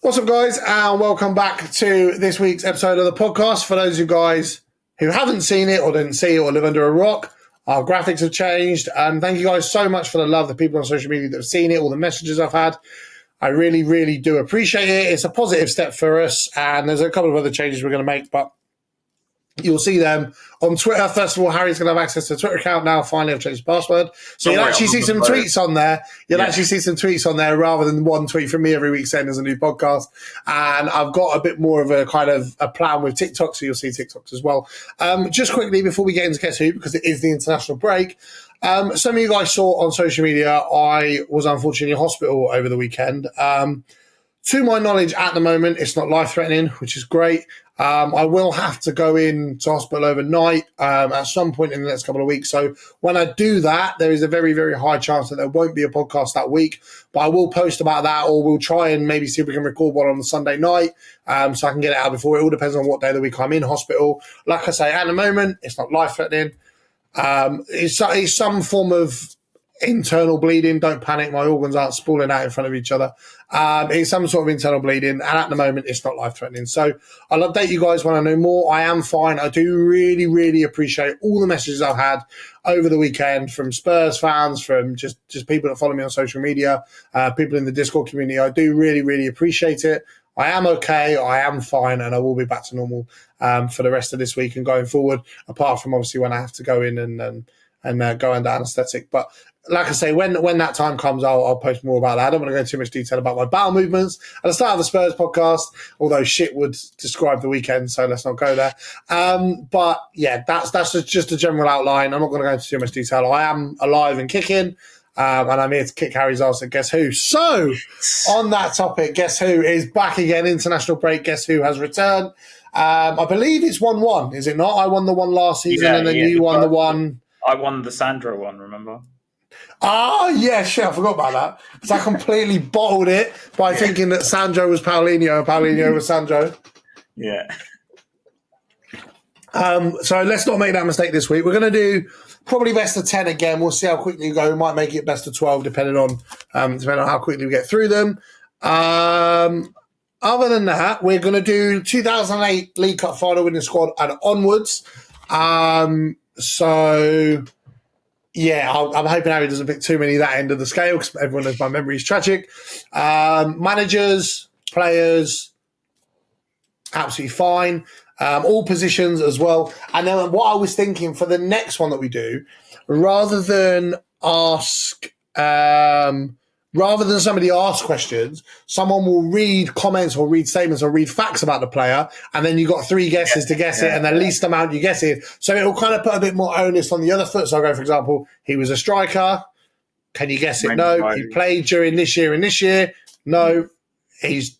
What's up, guys, and welcome back to this week's episode of the podcast. For those of you guys who haven't seen it or didn't see it or live under a rock, our graphics have changed, and thank you guys so much for the love, the people on social media that have seen it, all the messages I've had. I really, really do appreciate it. It's a positive step for us, and there's a couple of other changes we're going to make, but you'll see them on Twitter. First of all, Harry's going to have access to a Twitter account now. Finally, I've changed his password. So you'll actually see some tweets on there. You'll actually see some tweets on there rather than one tweet from me every week saying there's a new podcast. And I've got a bit more of a kind of a plan with TikTok, so you'll see TikToks as well. Just quickly, before we get into Guess Who, because it is the international break, some of you guys saw on social media I was unfortunately in hospital over the weekend. To my knowledge, at the moment, it's not life-threatening, which is great. I will have to go into hospital overnight at some point in the next couple of weeks. So when I do that, there is a very, very high chance that there won't be a podcast that week. But I will post about that, or we'll try and maybe see if we can record one on the Sunday night so I can get it out before. It all depends on what day of the week I'm in hospital. Like I say, at the moment, it's not life-threatening. It's some form of internal bleeding. Don't panic. My organs aren't spooling out in front of each other. It's some sort of internal bleeding, and at the moment, it's not life-threatening. So I'll update you guys when I know more. I am fine. I do really, really appreciate all the messages I've had over the weekend from Spurs fans, from just people that follow me on social media, people in the Discord community. I do really, really appreciate it. I am okay, I am fine, and I will be back to normal for the rest of this week and going forward, apart from obviously when I have to go in and go under anaesthetic. But like I say, when that time comes, I'll post more about that. I don't want to go into too much detail about my bowel movements at the start of the Spurs podcast, although shit would describe the weekend, so let's not go there. But yeah, that's just a general outline. I'm not going to go into too much detail. I am alive and kicking, and I'm here to kick Harry's ass at Guess Who. So on that topic, Guess Who is back again. International break, Guess Who has returned. I believe it's 1-1, is it not? I won the one last season, and then you won the one. I won the Sandro one, remember? Oh, yeah, shit, I forgot about that. Because I completely bottled it by thinking that Sandro was Paulinho and Paulinho was Sandro. Yeah. So let's not make that mistake this week. We're going to do probably best of 10 again. We'll see how quickly we go. We might make it best of 12 depending on how quickly we get through them. Other than that, we're going to do 2008 League Cup final winning squad and onwards. So... yeah, I'm hoping Harry doesn't pick too many that end of the scale because everyone knows my memory is tragic. Managers, players, absolutely fine. All positions as well. And then what I was thinking for the next one that we do, rather than somebody ask questions, someone will read comments or read statements or read facts about the player, and then you've got 3 guesses to guess it, and the least amount you guess it. So it'll kind of put a bit more onus on the other foot. So I'll go, for example, he was a striker. Can you guess it? No. He played during this year and this year. No. He's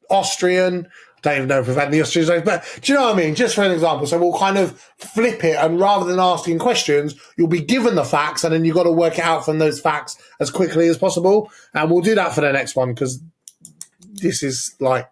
Austrian. Don't even know if we've had any Austrians, but do you know what I mean? Just for an example. So we'll kind of flip it, and rather than asking questions, you'll be given the facts, and then you've got to work it out from those facts as quickly as possible. And we'll do that for the next one, because this is like,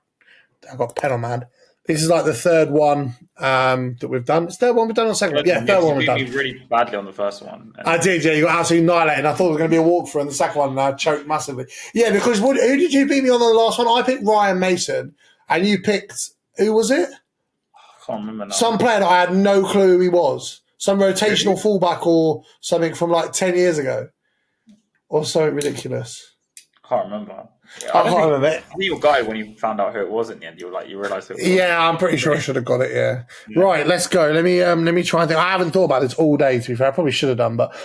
I've got a pen on my hand. This is like the third one that we've done. It's the third one we've done, or the second one? Yeah, third one we've done. You beat me really badly on the first one. I did, yeah. You got absolutely annihilated. I thought it was going to be a walkthrough on the second one, and I choked massively. Yeah, because who did you beat me on the last one? I picked Ryan Mason. And you picked, who was it? I can't remember now. Some player that I had no clue who he was. Some rotational fullback or something from like 10 years ago. Or something ridiculous. I can't remember. Yeah, I can't remember it. I knew your guy when you found out who it was in the end. You realised who it was. Yeah, I'm pretty sure I should have got it, yeah. Right, let's go. Let me try and think. I haven't thought about this all day, to be fair. I probably should have done, but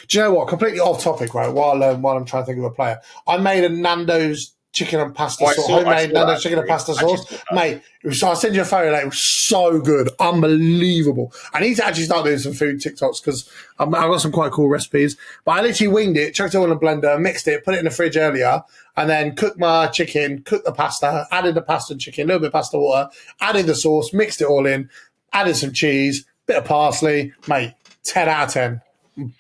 do you know what? Completely off topic, right? While I'm trying to think of a player. I made a Nando's chicken and pasta sauce, homemade Nando's chicken and pasta sauce. Mate, I'll send you a photo. It was so good. Unbelievable. I need to actually start doing some food TikToks because I've got some quite cool recipes. But I literally winged it, chucked it all in a blender, mixed it, put it in the fridge earlier, and then cooked my chicken, cooked the pasta, added the pasta and chicken, a little bit of pasta water, added the sauce, mixed it all in, added some cheese, bit of parsley. Mate, 10 out of 10.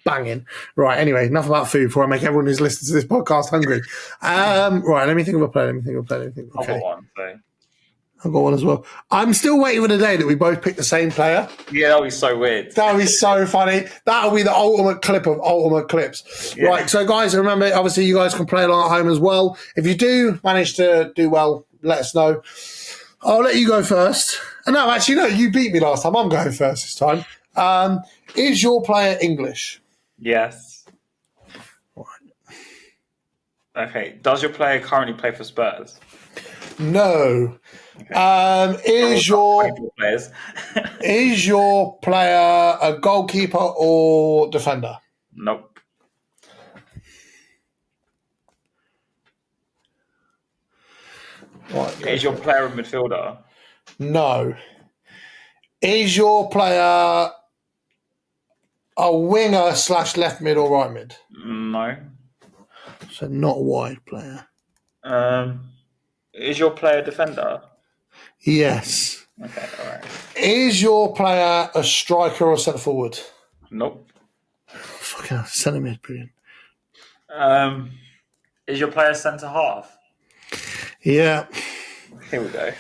Banging. Right, anyway, enough about food before I make everyone who's listening to this podcast hungry. Right, let me think of a play. Okay. I've got one. So. I've got one as well. I'm still waiting for the day that we both pick the same player. Yeah, that'll be so weird. That'll be so funny. That'll be the ultimate clip of ultimate clips. Yeah. Right, so guys, remember, obviously you guys can play along at home as well. If you do manage to do well let us know. I'll let you go first. No, actually, no, you beat me last time. I'm going first this time. Is your player English? Yes. Okay. Does your player currently play for Spurs? No. Okay. Is your 24 players? is your player a goalkeeper or defender? Nope. Right, Is your player a midfielder? no. Is your player a winger / left mid or right mid? No. So not a wide player. Is your player a defender? Yes. Okay, all right. Is your player a striker or centre forward? Nope. Fucking hell, centre mid, brilliant. Is your player centre half? Yeah. Here we go.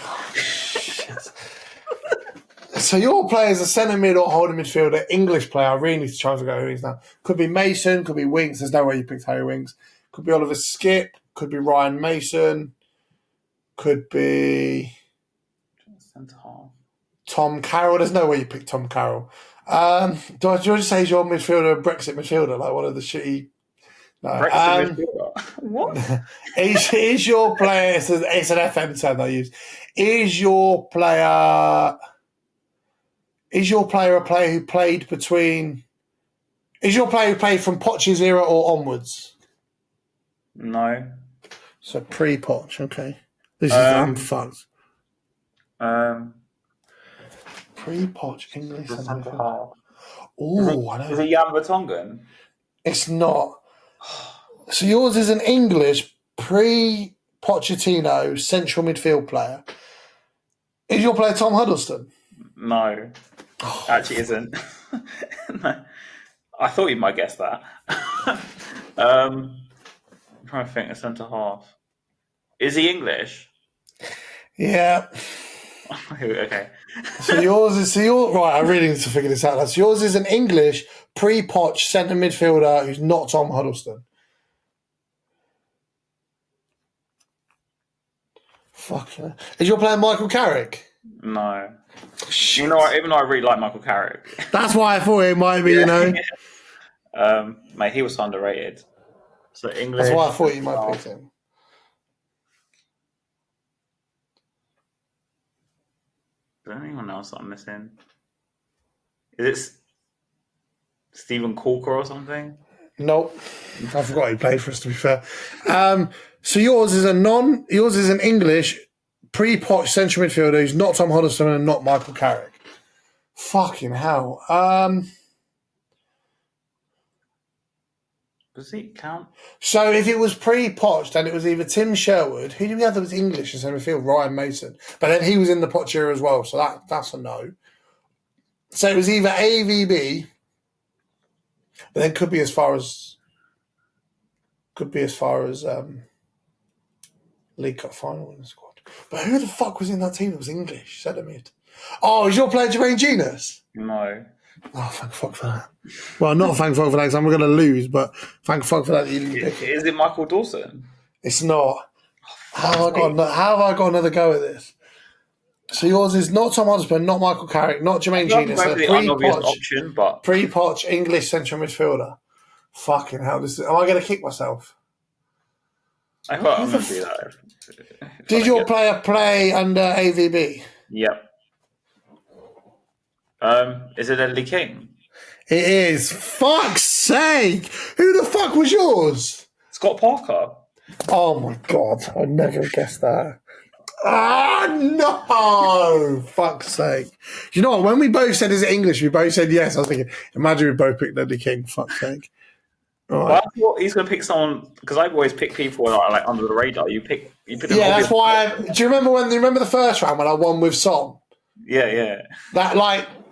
So your player is a centre mid or holding midfielder, English player. I really need to try and figure out who he is now. Could be Mason, could be Winks. There's no way you picked Harry Winks. Could be Oliver Skip, could be Ryan Mason, could be Centre half. Tom Carroll. There's no way you picked Tom Carroll. Do you just say he's your midfielder, Brexit midfielder, like one of the shitty? No. Brexit midfielder. What? Is your player? It's an FM term I use. Is your player? Is your player a player who played between? Is your player who played from Poch's era or onwards? No. So pre-Poch, okay. This is I'm fucked. Pre-Poch English The centre centre midfielder. half. Oh, I know. Is it Jan Vertonghen? It's not. So yours is an English pre-Pochettino central midfield player. Is your player Tom Huddleston? No. Actually isn't. No. I thought you might guess that. I'm trying to think of centre half. Is he English? Yeah. Okay. So right. I really need to figure this out. So yours is an English pre-Poch centre midfielder who's not Tom Huddleston. Fuck yeah. Is your player Michael Carrick? No. Shit. You know what? Even though I really like Michael Carrick. That's why I thought it might be. You know. Mate, he was underrated. So English. That's why I thought you might pick him. Is there anyone else that I'm missing? Is it Stephen Corker or something? Nope. I forgot he played for us, to be fair. So yours is an English pre-Poch central midfielder who's not Tom Huddleston and not Michael Carrick. Fucking hell. Does he count? So if it was pre-Poch, then it was either Tim Sherwood. Who did we have that was English in centre midfield? Ryan Mason. But then he was in the Poch era as well, so that's a no. So it was either AVB, but then could be as far as League Cup final in the squad. But who the fuck was in that team that was English? Centre mid. Oh, is your player Jermaine Genius? No. Oh, thank fuck for that. Well, not thank fuck for that because I'm going to lose, but thank fuck for that. Is it Michael Dawson? It's not. How have I got another go at this? So yours is not Tom Huddleston, not Michael Carrick, not Jermaine Genius. The unobvious option, but pre-Poch English central midfielder. Fucking hell! Am I going to kick myself? I thought I'm going to do that. Did your player play under AVB? Yep. Is it Ledley King? It is. Fuck's sake! Who the fuck was yours? Scott Parker. Oh my god! I'd never have guessed that. Ah, no! Fuck's sake. You know what? When we both said, is it English? We both said yes. I was thinking, imagine we both picked Ledley King. Fuck's sake. Right. Well, I thought he's going to pick someone, because I've always picked people that are like under the radar. You pick yeah, that's why. Do you remember the first round when I won with Son? Yeah. That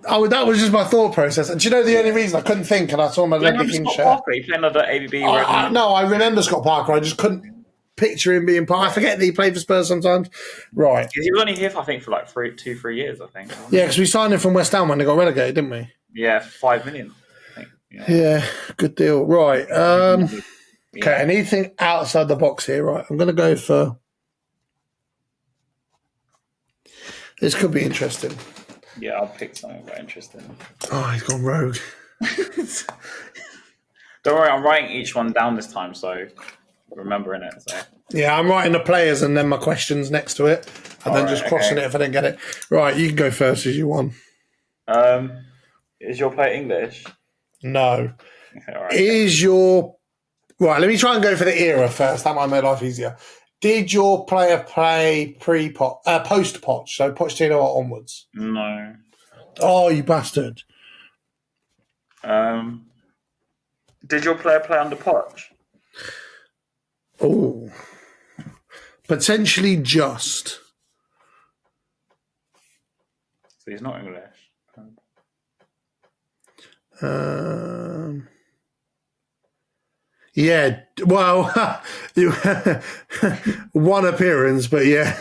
was just my thought process. And do you know the only reason I couldn't think and I saw my Ledley King shirt? Parker, he played under ABB. No, I remember Scott Parker. I just couldn't picture him being part. I forget that he played for Spurs sometimes. Right. He was only here, I think, for like 2-3 years, I think. Yeah, because we signed him from West Ham when they got relegated, didn't we? Yeah, 5 million. Yeah, good deal. Right. Okay, anything outside the box here, right? I'm going to go for... This could be interesting. Yeah, I'll pick something quite interesting. Oh, he's gone rogue. Don't worry, I'm writing each one down this time, so remembering it. So Yeah, I'm writing the players and then my questions next to it, and then just crossing it if I don't get it. Right, you can go first as you want. Is your player English? No. Okay, all right. Is your... Right, let me try and go for the era first. That might make life easier. Did your player play post-Poch, so Pochettino or onwards? No. Oh, you bastard. Did your player play under Poch? Oh. Potentially just. So he's not English. Yeah, well, one appearance, but yeah.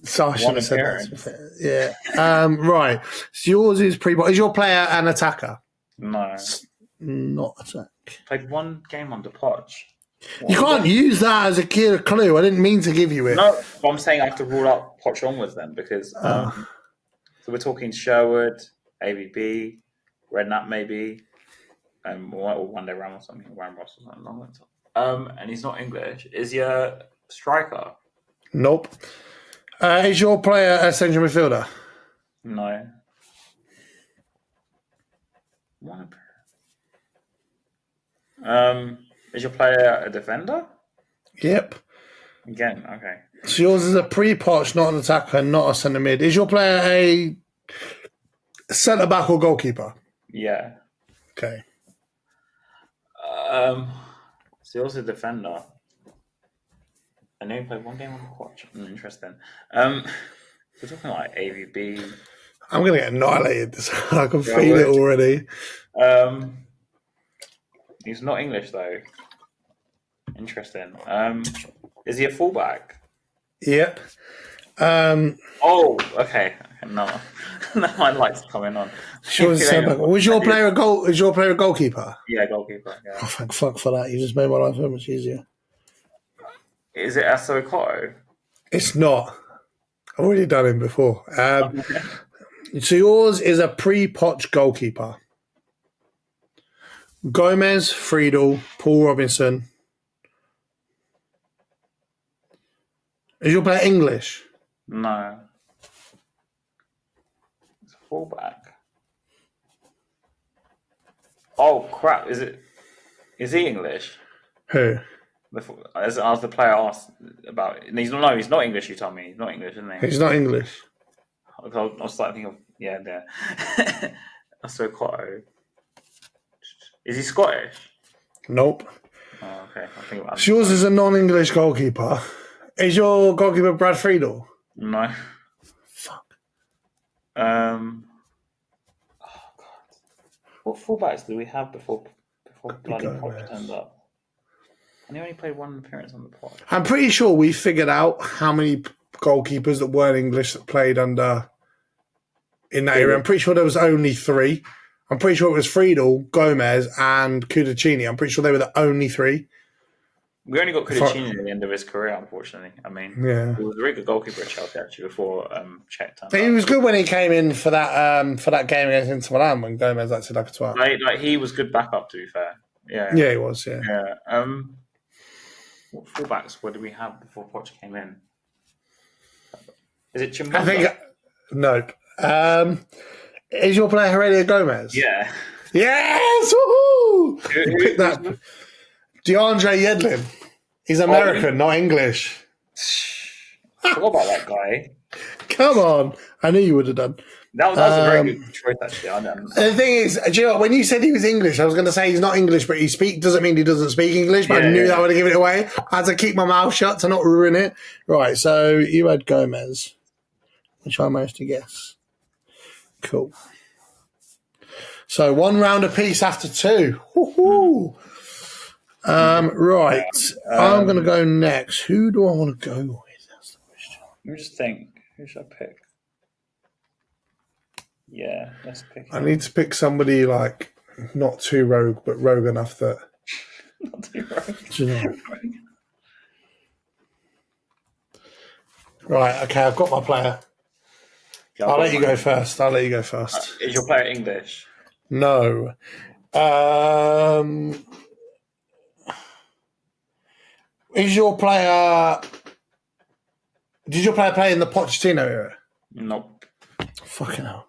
So I should have said that. Yeah. Right. So yours is pre-Poch. Is your player an attacker? No. Not attack. Played one game under Poch. You can't use that as a clue. I didn't mean to give you it. No, but I'm saying I have to rule out Poch onwards then, because so we're talking Sherwood, AVB, Redknapp maybe, or one day Ramos or something, Ramos or something along that time. And he's not English. Is he a striker? Nope. Is your player a central midfielder? No. One appearance. Is your player a defender? Yep. Again, okay. So yours is a pre-Poch, not an attacker, not a centre mid. Is your player a centre back or goalkeeper? Yeah. Okay. So yours is a defender. I know you played one game on the Poch. Interesting. We're talking like AVB. I'm going to get annihilated. I can feel it already. He's not English though. Interesting. Is he a fullback? Yep. Oh, okay. No, my light's coming on. Sure, was your player a goal? Is your player a goalkeeper? Yeah, goalkeeper. Yeah. Oh, thank fuck for that. You just made my life so much easier. Is it Aso? It's not. I've already done him before. So yours is a pre-Poch goalkeeper. Gomez, Friedel, Paul Robinson. Is your player English? No. It's a fullback. Oh crap! Is he English? Who? As the player asked about, he's not English. You told me he's not English, isn't he? He's not English. I was starting to think of there. Aso. Is he Scottish? Nope. Oh, okay. I think about So yours is a non-English goalkeeper. Is your goalkeeper Brad Friedel? No. Fuck. Oh god. What fullbacks do we have before bloody Poch turned up? And he only played one appearance on the Poch. I'm pretty sure we figured out how many goalkeepers that weren't English that played in that era. I'm pretty sure there was only 3. I'm pretty sure it was Friedel, Gomez, and Cudicini. I'm pretty sure they were the only 3. We only got Cudicini at the end of his career, unfortunately. I mean, he was a really good goalkeeper at Chelsea actually before Czech turned up. He was good when he came in for that game against Inter Milan when Gomez acted like a twat. Like he was good backup, to be fair. Yeah. Yeah, he was. Yeah. Yeah. What fullbacks? What did we have before Poch came in? Is it Chimbonda? I think nope. Is your player Heredia Gomez? Yeah. Yes! Woohoo! You picked that. DeAndre Yedlin. He's American, not English. I forgot about that guy. Come on. I knew you would have done. That was a very good choice, actually. The thing is, do you know, when you said he was English, I was going to say he's not English, but doesn't mean he doesn't speak English, but I knew that would have given it away. I had to keep my mouth shut to not ruin it. Right, so you had Gomez, which I managed to guess. Cool. So 1 round apiece after 2. Woohoo! Right. I'm going to go next. Who do I want to go with? That's the question. Let me just think. Who should I pick? Yeah, let's pick him. I need to pick somebody like not too rogue, but rogue enough that. Not too rogue. Do you know? Right, okay, I've got my player. Yeah, I'll let you go first. Is your player English? No. Is your player... Did your player play in the Pochettino era? Nope. Fucking hell.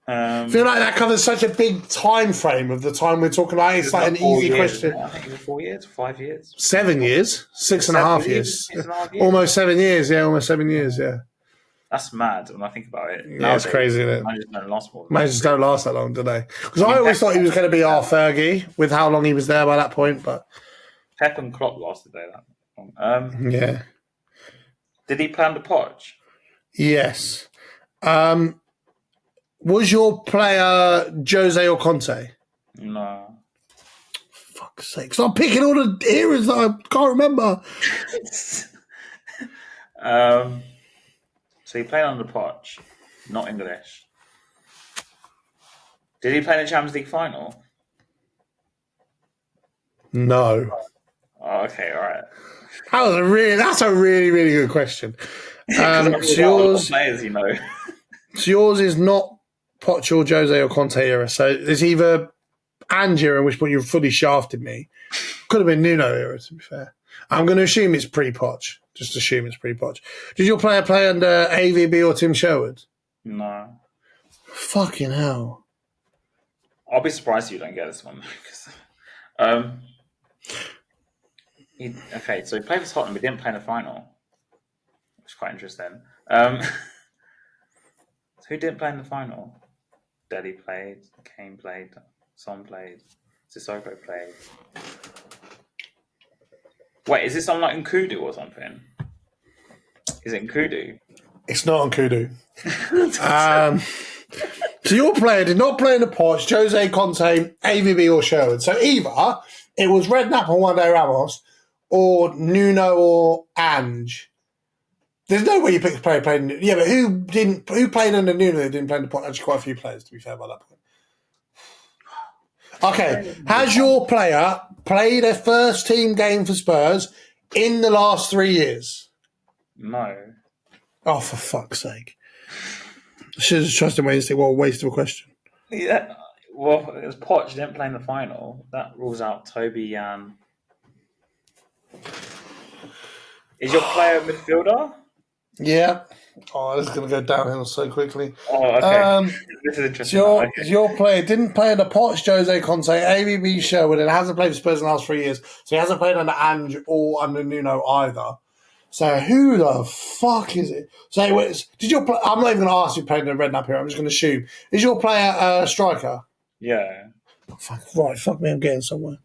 I I feel like that covers such a big time frame of the time we're talking about. It's like an easy question. I think it was 4 years, 5 years. 7 years? 6.5 years. 6.5 years. Almost 7 years, yeah. Almost 7 years, yeah. That's mad when I think about it. Yeah, it's crazy, isn't it? Managers don't last more. Managers don't last that long, do they? Because I always thought he was going to be our Fergie with how long he was there by that point, but... Pep and Klopp lasted there that long. Yeah. Did he play under Poch? Yes. Was your player Jose or Conte? No. Fuck's sake. So I'm picking all the eras that I can't remember. So he played under Poch, not English. Did he play in the Champions League final? No. Oh, okay, all right. That's a really, really good question. So yours is not Poch or Jose or Conte era. So it's either Ange era, at which point you fully shafted me. Could have been Nuno era, to be fair. I'm going to assume it's pre-Poch. Just assume it's pre-Poch. Did your player play under AVB or Tim Sherwood? No. Fucking hell. I'll be surprised if you don't get this one. Okay, so he played for Tottenham, but didn't play in the final. Which is quite interesting. So who didn't play in the final? Dele played, Kane played, Son played, Sissoko played. Wait, is this on like Nkudu or something? Is it Nkudu? It's not Nkudu. So your player did not play in the Poch, Jose, Conte, AVB or Sherwood. So either it was Redknapp or Juande Ramos or Nuno or Ange. There's no way you picked a player playing. Yeah, but who played under Nuno that didn't play in the Poch? Actually, quite a few players, to be fair, by that point. Okay, has your player played a first team game for Spurs in the last 3 years? No. Oh, for fuck's sake. I should have trusted Wednesday. What a waste of a question. Yeah, well, it was Poch didn't play in the final. That rules out Toby and... Is your player a midfielder? Yeah. Oh, this is going to go downhill so quickly. Oh, okay. This is interesting. Your player didn't play under Poch, Jose, Conte, AVB, Sherwood, and hasn't played for Spurs in the last 3 years. So he hasn't played under Ange or under Nuno either. So who the fuck is it? So I'm not even going to ask you played in the Redknapp here. I'm just going to assume. Is your player a striker? Yeah. Oh, fuck me, I'm getting somewhere.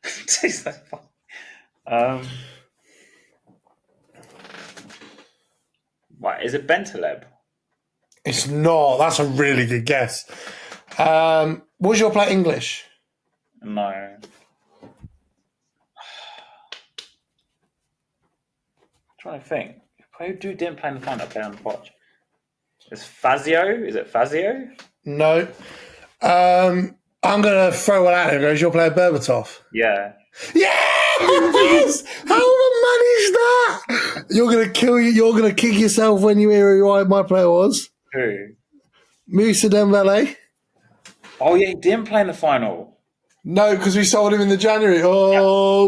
Jeez, that's fun. Right, is it Bentaleb? It's not. That's a really good guess. Was your player English? No. Trying to think. Who didn't play in the final? Play on the Poch. Is Fazio? Is it Fazio? No. I'm going to throw one out here. Is your player Berbatov? Yeah. Yes! How the is that? You're going to kill you. You're going to kick yourself when you hear who my player was. Who? Moussa Dembele. Oh yeah, he didn't play in the final. No, because we sold him in the January. Oh, yeah.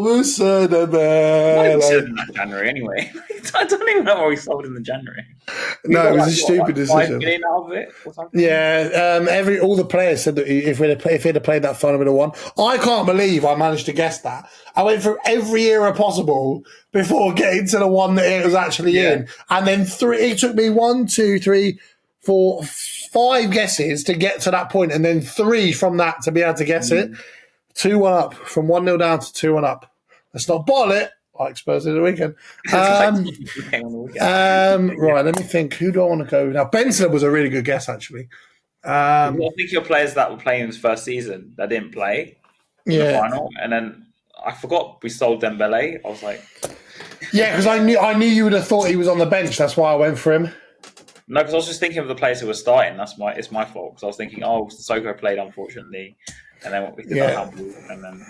Moussa Dembele. We sold him in that January anyway. I don't even know why we sold in the January. No, it was a stupid decision. 5 million out of it or something? Yeah, all the players said that if he'd have played that final, we'd have won. I can't believe I managed to guess that. I went through every era possible before getting to the one that it was actually in. And then it took me 1, 2, 3, 4, 5 guesses to get to that point, and then 3 from that to be able to guess it. 2-1 up, from 1-0 down to 2-1 up. Let's not bottle it. Like Spurs in the weekend. Right, let me think. Who do I want to go with now? Benson was a really good guess, actually. I think your players that were playing his first season that didn't play in the final, and then I forgot we sold Dembele. I was like, yeah, because I knew you would have thought he was on the bench. That's why I went for him. No, because I was just thinking of the players who were starting. It's my fault because I was thinking, Sissoko played unfortunately, and then we did that humble, and then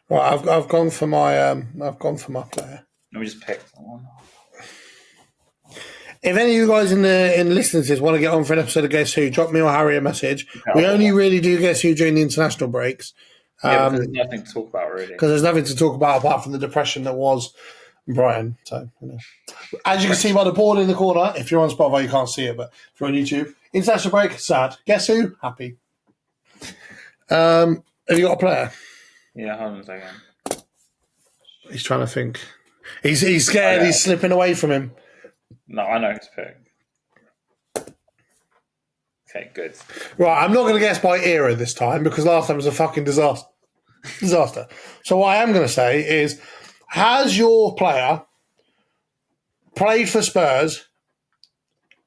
Right, I've gone for my player. Let me just pick someone. If any of you guys in listening to this want to get on for an episode of Guess Who, drop me or Harry a message. We only really do Guess Who during the international breaks. Yeah, because there's nothing to talk about, really. Because there's nothing to talk about apart from the depression that was Brighton. So, as you can see by the board in the corner, if you're on Spotify, you can't see it, but if you're on YouTube, international break, sad. Guess Who? Happy. Have you got a player? Yeah, hold on a second. He's trying to think. He's scared. He's slipping away from him. No, I know his pick. Okay, good. Right, I'm not going to guess by era this time because last time was a fucking disaster. So what I am going to say is, has your player played for Spurs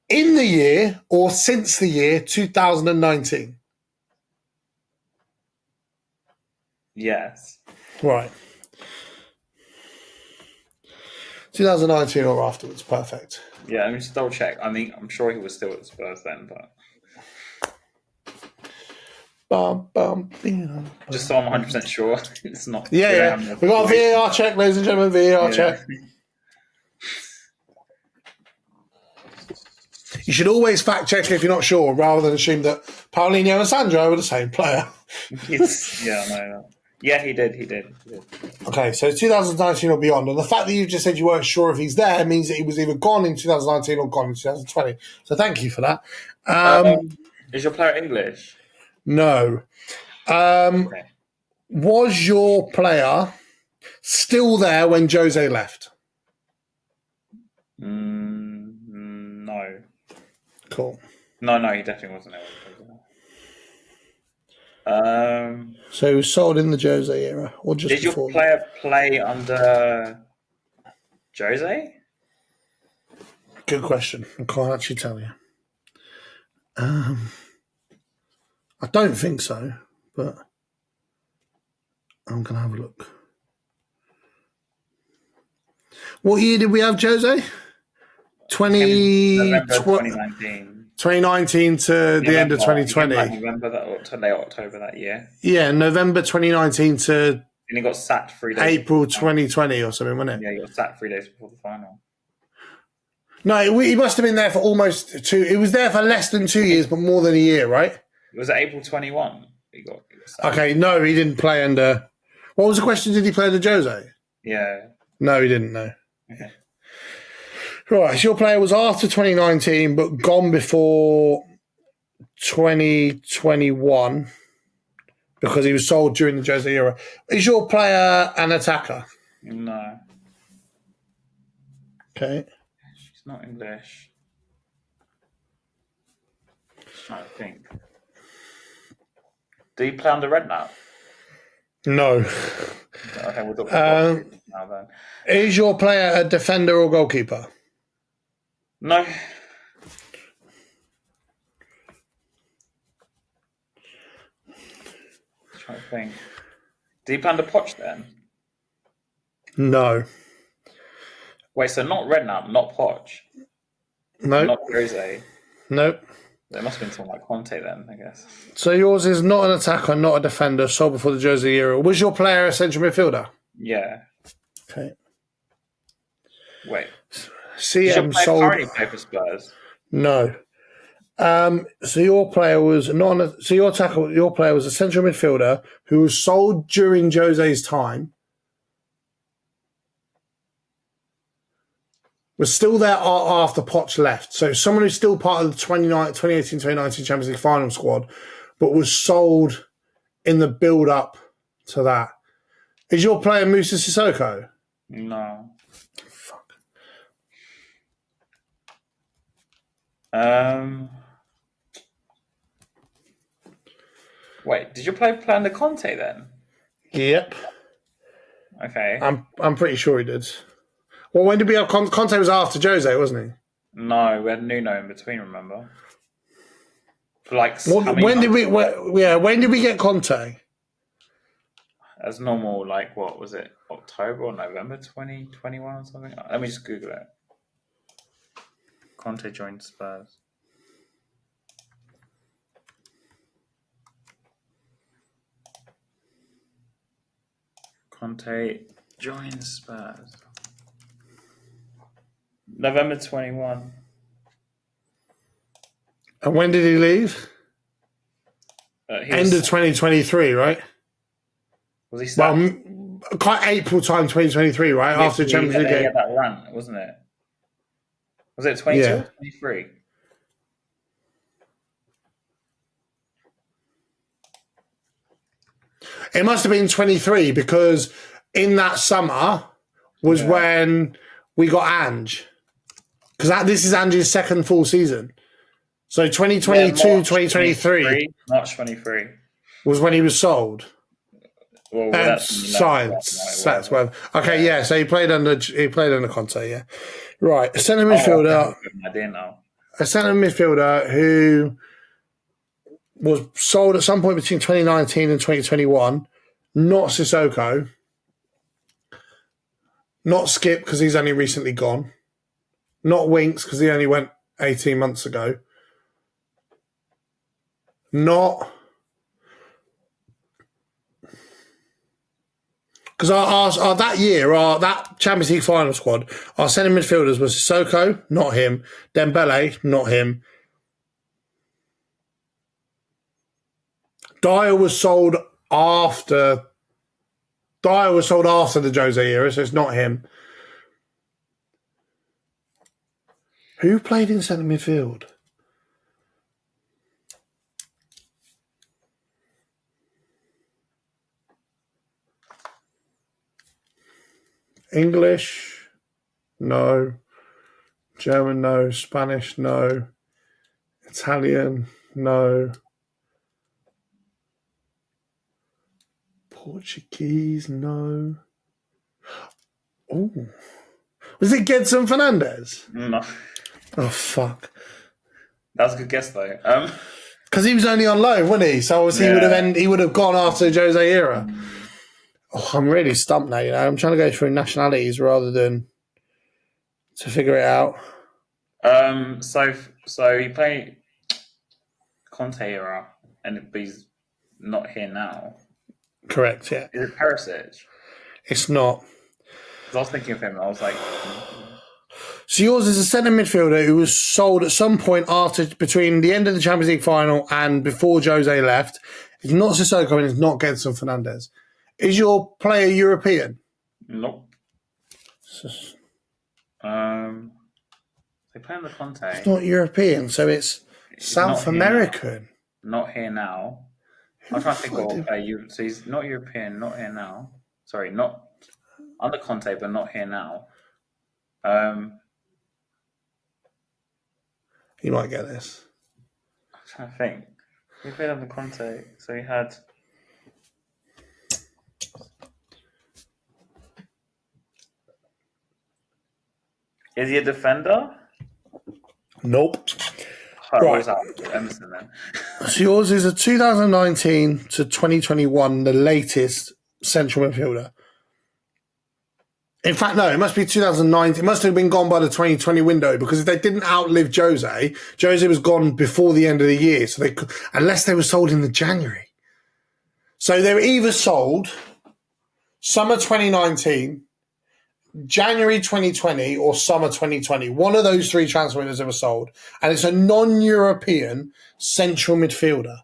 in the year or since the year 2019? Yes. Right. 2019 or afterwards, perfect. Yeah, let me just double check. I mean, I'm sure he was still at Spurs then, but just so I'm 100% sure, it's not. Yeah. We got a VAR check, ladies and gentlemen. VAR check. You should always fact check if you're not sure, rather than assume that Paulinho and Sandro were the same player. No. Yeah, he did. Okay, so 2019 or beyond. And the fact that you just said you weren't sure if he's there means that he was either gone in 2019 or gone in 2020. So thank you for that. Is your player English? No. Okay. Was your player still there when Jose left? No. Cool. No, he definitely wasn't there. So he was sold in the Jose era, or just did before? Did your player play under Jose? Good question. I can't actually tell you. I don't think so, but I'm going to have a look. What year did we have Jose? November 2019. 2019 to the end of 2020. November to late October that year. Yeah, November 2019 to. And he got sacked 3 days. April 2020 or something, wasn't it? Yeah, he got sacked 3 days before the final. No, he must have been there for almost 2. He was there for less than 2 years, but more than a year, right? It was April 21. He got sacked. Okay, no, he didn't play under. What was the question? Did he play under Jose? Yeah. No, he didn't. No. Okay. Right, so your player was after 2019, but gone before 2021 because he was sold during the Jose era. Is your player an attacker? No. Okay. She's not English. Just trying to think. Did he play under Redknapp? No. Okay, we'll talk about now then. Is your player a defender or goalkeeper? No. Trying to think. Did he play under Poch then? No. Wait, so not Redknapp, not Poch? No. Not Jose? Nope. There must have been someone like Conte then, I guess. So yours is not an attacker, not a defender, sold before the Jose era. Was your player a central midfielder? Yeah. Okay. Wait. CM sold. Currently play for Spurs? No. So your player was not. Your player was a central midfielder who was sold during Jose's time. Was still there after Poch left. So someone who's still part of the 2018-2019 Champions League final squad, but was sold in the build-up to that. Is your player Moussa Sissoko? No. Fuck. Wait, did your player play under Conte then? Yep. Okay. I'm pretty sure he did. Well, when did we have Conte? Was after Jose, wasn't he? No, we had Nuno in between. Remember? For like when did we get Conte? As normal, like what was it? October or November 2021 or something? Let me just Google it. Conte joined Spurs. Conte joins Spurs. November 21. And when did he leave? End of 2023, right? Was he sacked? Well, quite April time 2023, right? After the Champions League game. He game. had that run, wasn't it? Was it 22 or 23? It must have been 23 because in that summer was when we got Ange. Because this is Ange's second full season. So 2022, 2023. March 23. Was when he was sold. Well, that's signed. Okay, yeah. So he played under Conte, yeah. Right. A centre midfielder. A centre midfielder who was sold at some point between 2019 and 2021. Not Sissoko. Not Skip because he's only recently gone. Not Winks because he only went 18 months ago. Not... Because that year, that Champions League final squad, our centre midfielders was Sissoko, not him. Dembele, not him. Dyer was sold after the Jose era, so it's not him. Who played in centre midfield? English? No. German? No. Spanish? No. Italian? No. Portuguese? No. Oh. Was it Gedson Fernandez? No. Oh, fuck. That was a good guess, though. Because he was only on loan, wasn't he? So obviously he would have gone after the Jose era. Oh, I'm really stumped now, I'm trying to go through nationalities rather than to figure it out. So he played Conte era, and he's not here now. Correct, yeah. Is it Perisic? It's not. Because I was thinking of him, and I was like... So yours is a centre midfielder who was sold at some point between the end of the Champions League final and before Jose left. It's not Sissoko and it's not Gedson Fernandez. Is your player European? Nope. They play on the Conte. It's not European, so it's South American. Not here now. I'm trying to think of so he's not European, not here now. Sorry, not under Conte, but not here now. You might get this. I'm trying to think. He played under Conte, so he had... Is he a defender? Nope. Right. Emerson then. So yours is a 2019 to 2021, the latest central midfielder. In fact, no, it must be 2019. It must have been gone by the 2020 window because if they didn't outlive Jose was gone before the end of the year. So unless they were sold in the January. So they were either sold summer 2019, January 2020 or summer 2020. One of those three transfer windows ever sold. And it's a non-European central midfielder.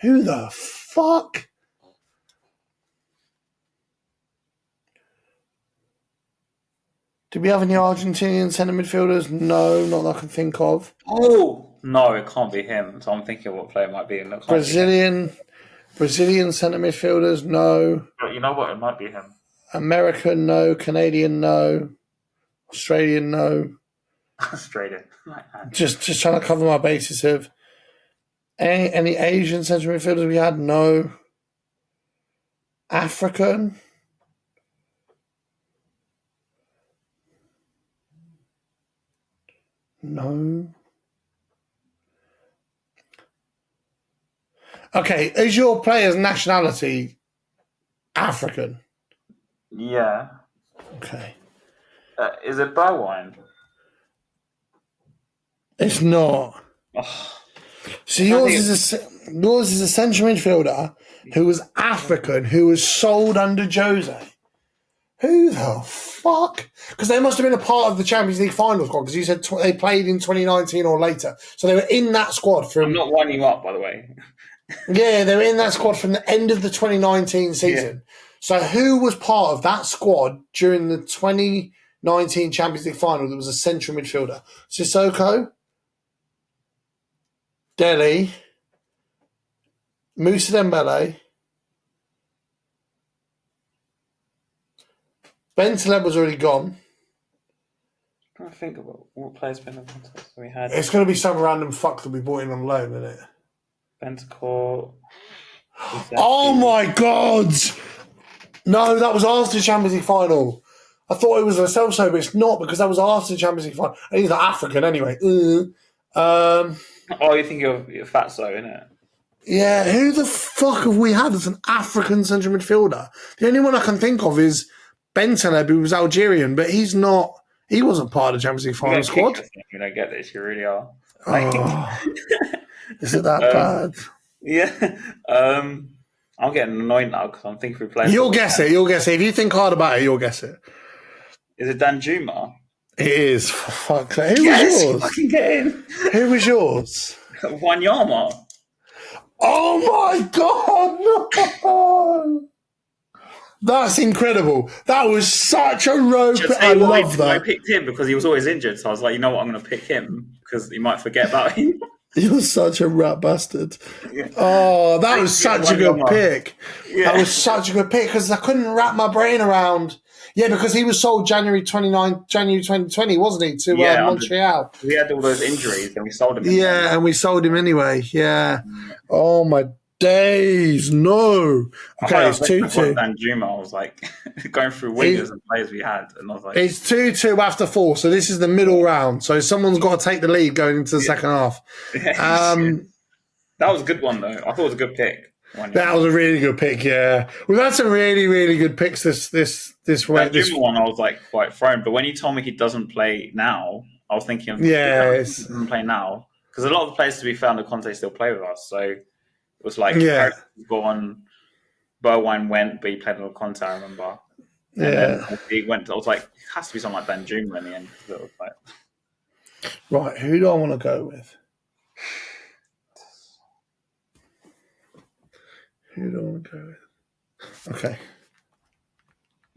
Who the fuck? Do we have any Argentinian centre midfielders? No, not that I can think of. Oh! No, it can't be him. So I'm thinking what player it might be. Brazilian centre midfielders? No. But you know what? It might be him. American, no. Canadian, no. Australian, no. Australian. Just trying to cover my bases of any Asian central midfielders we had? No. African? No. Okay, is your player's nationality African? Yeah. Okay. Is it Bergwijn? It's not. Oh. So yours is a central midfielder who was African, who was sold under Jose. Who the fuck? Because they must have been a part of the Champions League final squad, because you said they played in 2019 or later. So they were in that squad from... I'm not winding you up, by the way. Yeah, they were in that squad from the end of the 2019 season. Yeah. So who was part of that squad during the 2019 Champions League final that was a central midfielder? Sissoko, Dele, Moussa Dembele, Bentaleb was already gone. I think about what players been in contest we had. It's going to be some random fuck that we brought in on loan, isn't it? Bentancur. Oh my God! No, that was after the Champions League final. I thought it was a Celso, but it's not, because that was after the Champions League final. And he's like African anyway. Oh, you think you're Fatso, innit? Yeah, who the fuck have we had as an African central midfielder? The only one I can think of is Bentaleb, who was Algerian, but he's not. He wasn't part of the Champions League final squad. You don't get this. You really are. Oh, is it that bad? Yeah. I'm getting annoyed now because I'm thinking we play. You'll guess it. You'll guess it. If you think hard about it, you'll guess it. Is it Danjuma? It is. Fuck. Who was yours? Fucking get in. Who was yours? Wanyama. Oh my God! No! That's incredible. That was such a rope. I love that. I picked him because he was always injured, so I was like, you know what, I'm going to pick him because you might forget about him. You're such a rat bastard. Yeah. Oh, that was such a good pick. Yeah. That was such a good pick because I couldn't wrap my brain around. Yeah, because he was sold January 2020, wasn't he, to Montreal? We had all those injuries and we sold him. Yeah, and we sold him anyway. Yeah. Oh, my days. No. Okay, it's 2-2. Danjuma, I was like going through wingers and players we had. And I was like, it's 2-2 after 4, so this is the middle round. So someone's got to take the lead going into the second half. That was a good one, though. I thought it was a good pick. That was a really good pick, yeah. We've had some really, really good picks this way. That one, I was like quite thrown. But when you told me he doesn't play now, I was thinking, he doesn't play now. Because a lot of the players, to be fair, in the Conte still play with us. So it was like, gone, Bergwijn went, but he played on Conte, I remember. And then he went, I was like, it has to be someone like Danjuma in the end. It was like... Right, who do I want to go with? Who do I want to go with? Okay.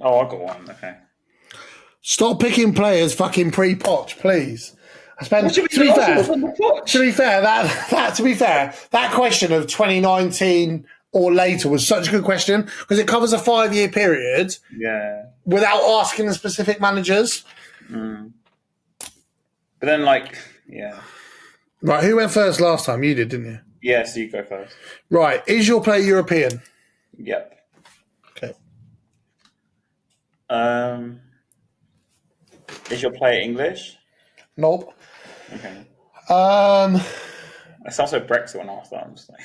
Oh, I got one. Okay. Stop picking players fucking pre-Poch, please. To be fair, that question of 2019 or later was such a good question because it covers a 5-year period. Yeah. Without asking the specific managers. Mm. But then, like, yeah. Right, who went first last time? You did, didn't you? Yeah, so you go first. Right, is your player European? Yep. Okay. Is your player English? Nope. Okay. It sounds like Brexit when I asked that. I'm just like...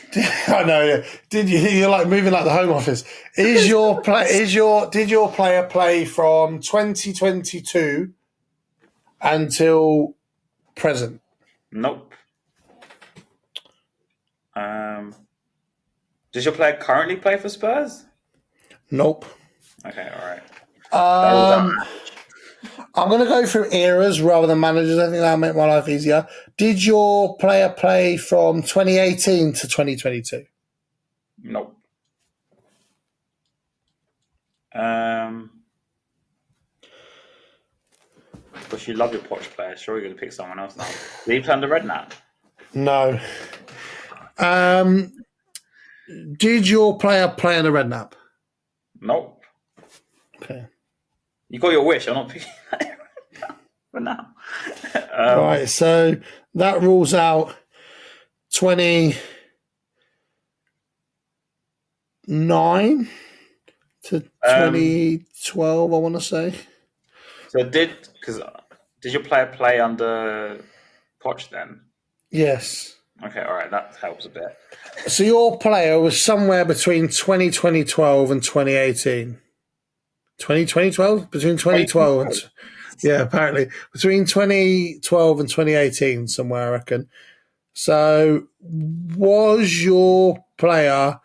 I know. Yeah. You're like moving like the Home Office? Did your player play from 2022 until present? Nope. Does your player currently play for Spurs? Nope. Okay, all right. I'm going to go through eras rather than managers. I think that'll make my life easier. Did your player play from 2018 to 2022? Nope. Because you love your Poch player. Sure, you're going to pick someone else now. Did he play under Redknapp? No. Did your player play under Redknapp? Nope. Okay. You got your wish. I'm not picking that for now. Right, so that rules out 29 to 2012, I want to say. So did your player play under Poch then? Yes. Okay, all right, that helps a bit. So your player was somewhere between 2012 and 2018. 2012? Between 2012 and... Yeah, apparently. Between 2012 and 2018, somewhere, I reckon. So was your player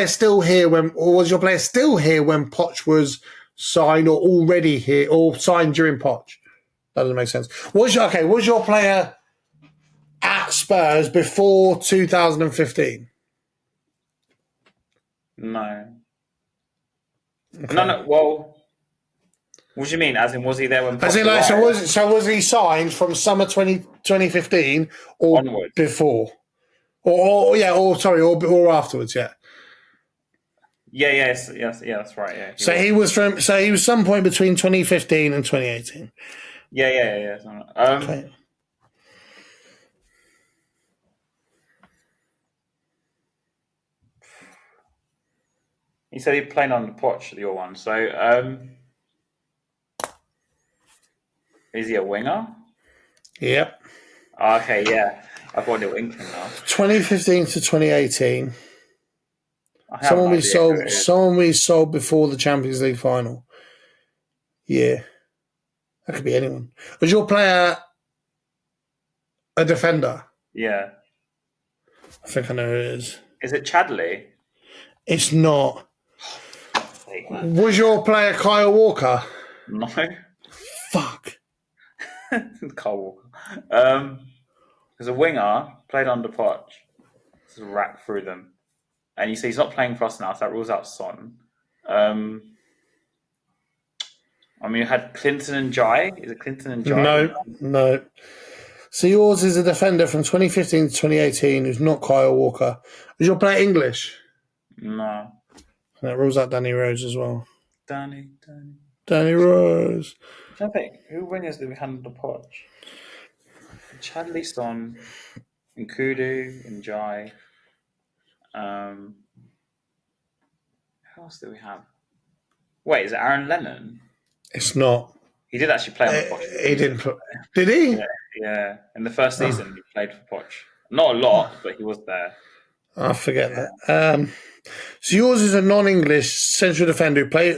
still here when Poch was signed or already here or signed during Poch? That doesn't make sense. Was your player at Spurs before 2015? No. Okay. No. Well, what do you mean? As in, was he there when? As in, like, so was he signed from summer 2015 or onwards? before, or afterwards? Yeah. Yes, that's right. Yeah. He was some point between 2015 and 2018. Yeah. Okay. He said he played on the Poch, your one. So, is he a winger? Yep. Okay, yeah. I've got a inkling now. 2015 to 2018. Someone we sold before the Champions League final. Yeah. That could be anyone. Was your player a defender? Yeah. I think I know who it is. Is it Chadley? It's not. Was your player Kyle Walker? No. Fuck. Kyle Walker. There's a winger, played under Poch. Just rack through them. And you see he's not playing for us now, so that rules out Son. You had Clinton and Jai. Is it Clinton and Jai? No. So yours is a defender from 2015 to 2018 who's not Kyle Walker. Was your player English? No. That rules out Danny Rose as well. Danny Rose. I think who wingers did we have under Poch? Chadley, Son, and Kudu and Jai. Who else do we have? Wait, is it Aaron Lennon? It's not. He did actually play on the Poch. He didn't play. Did he? Yeah. In the first season, he played for Poch. Not a lot, but he was there. I forget that. So yours is a non-English central defender who played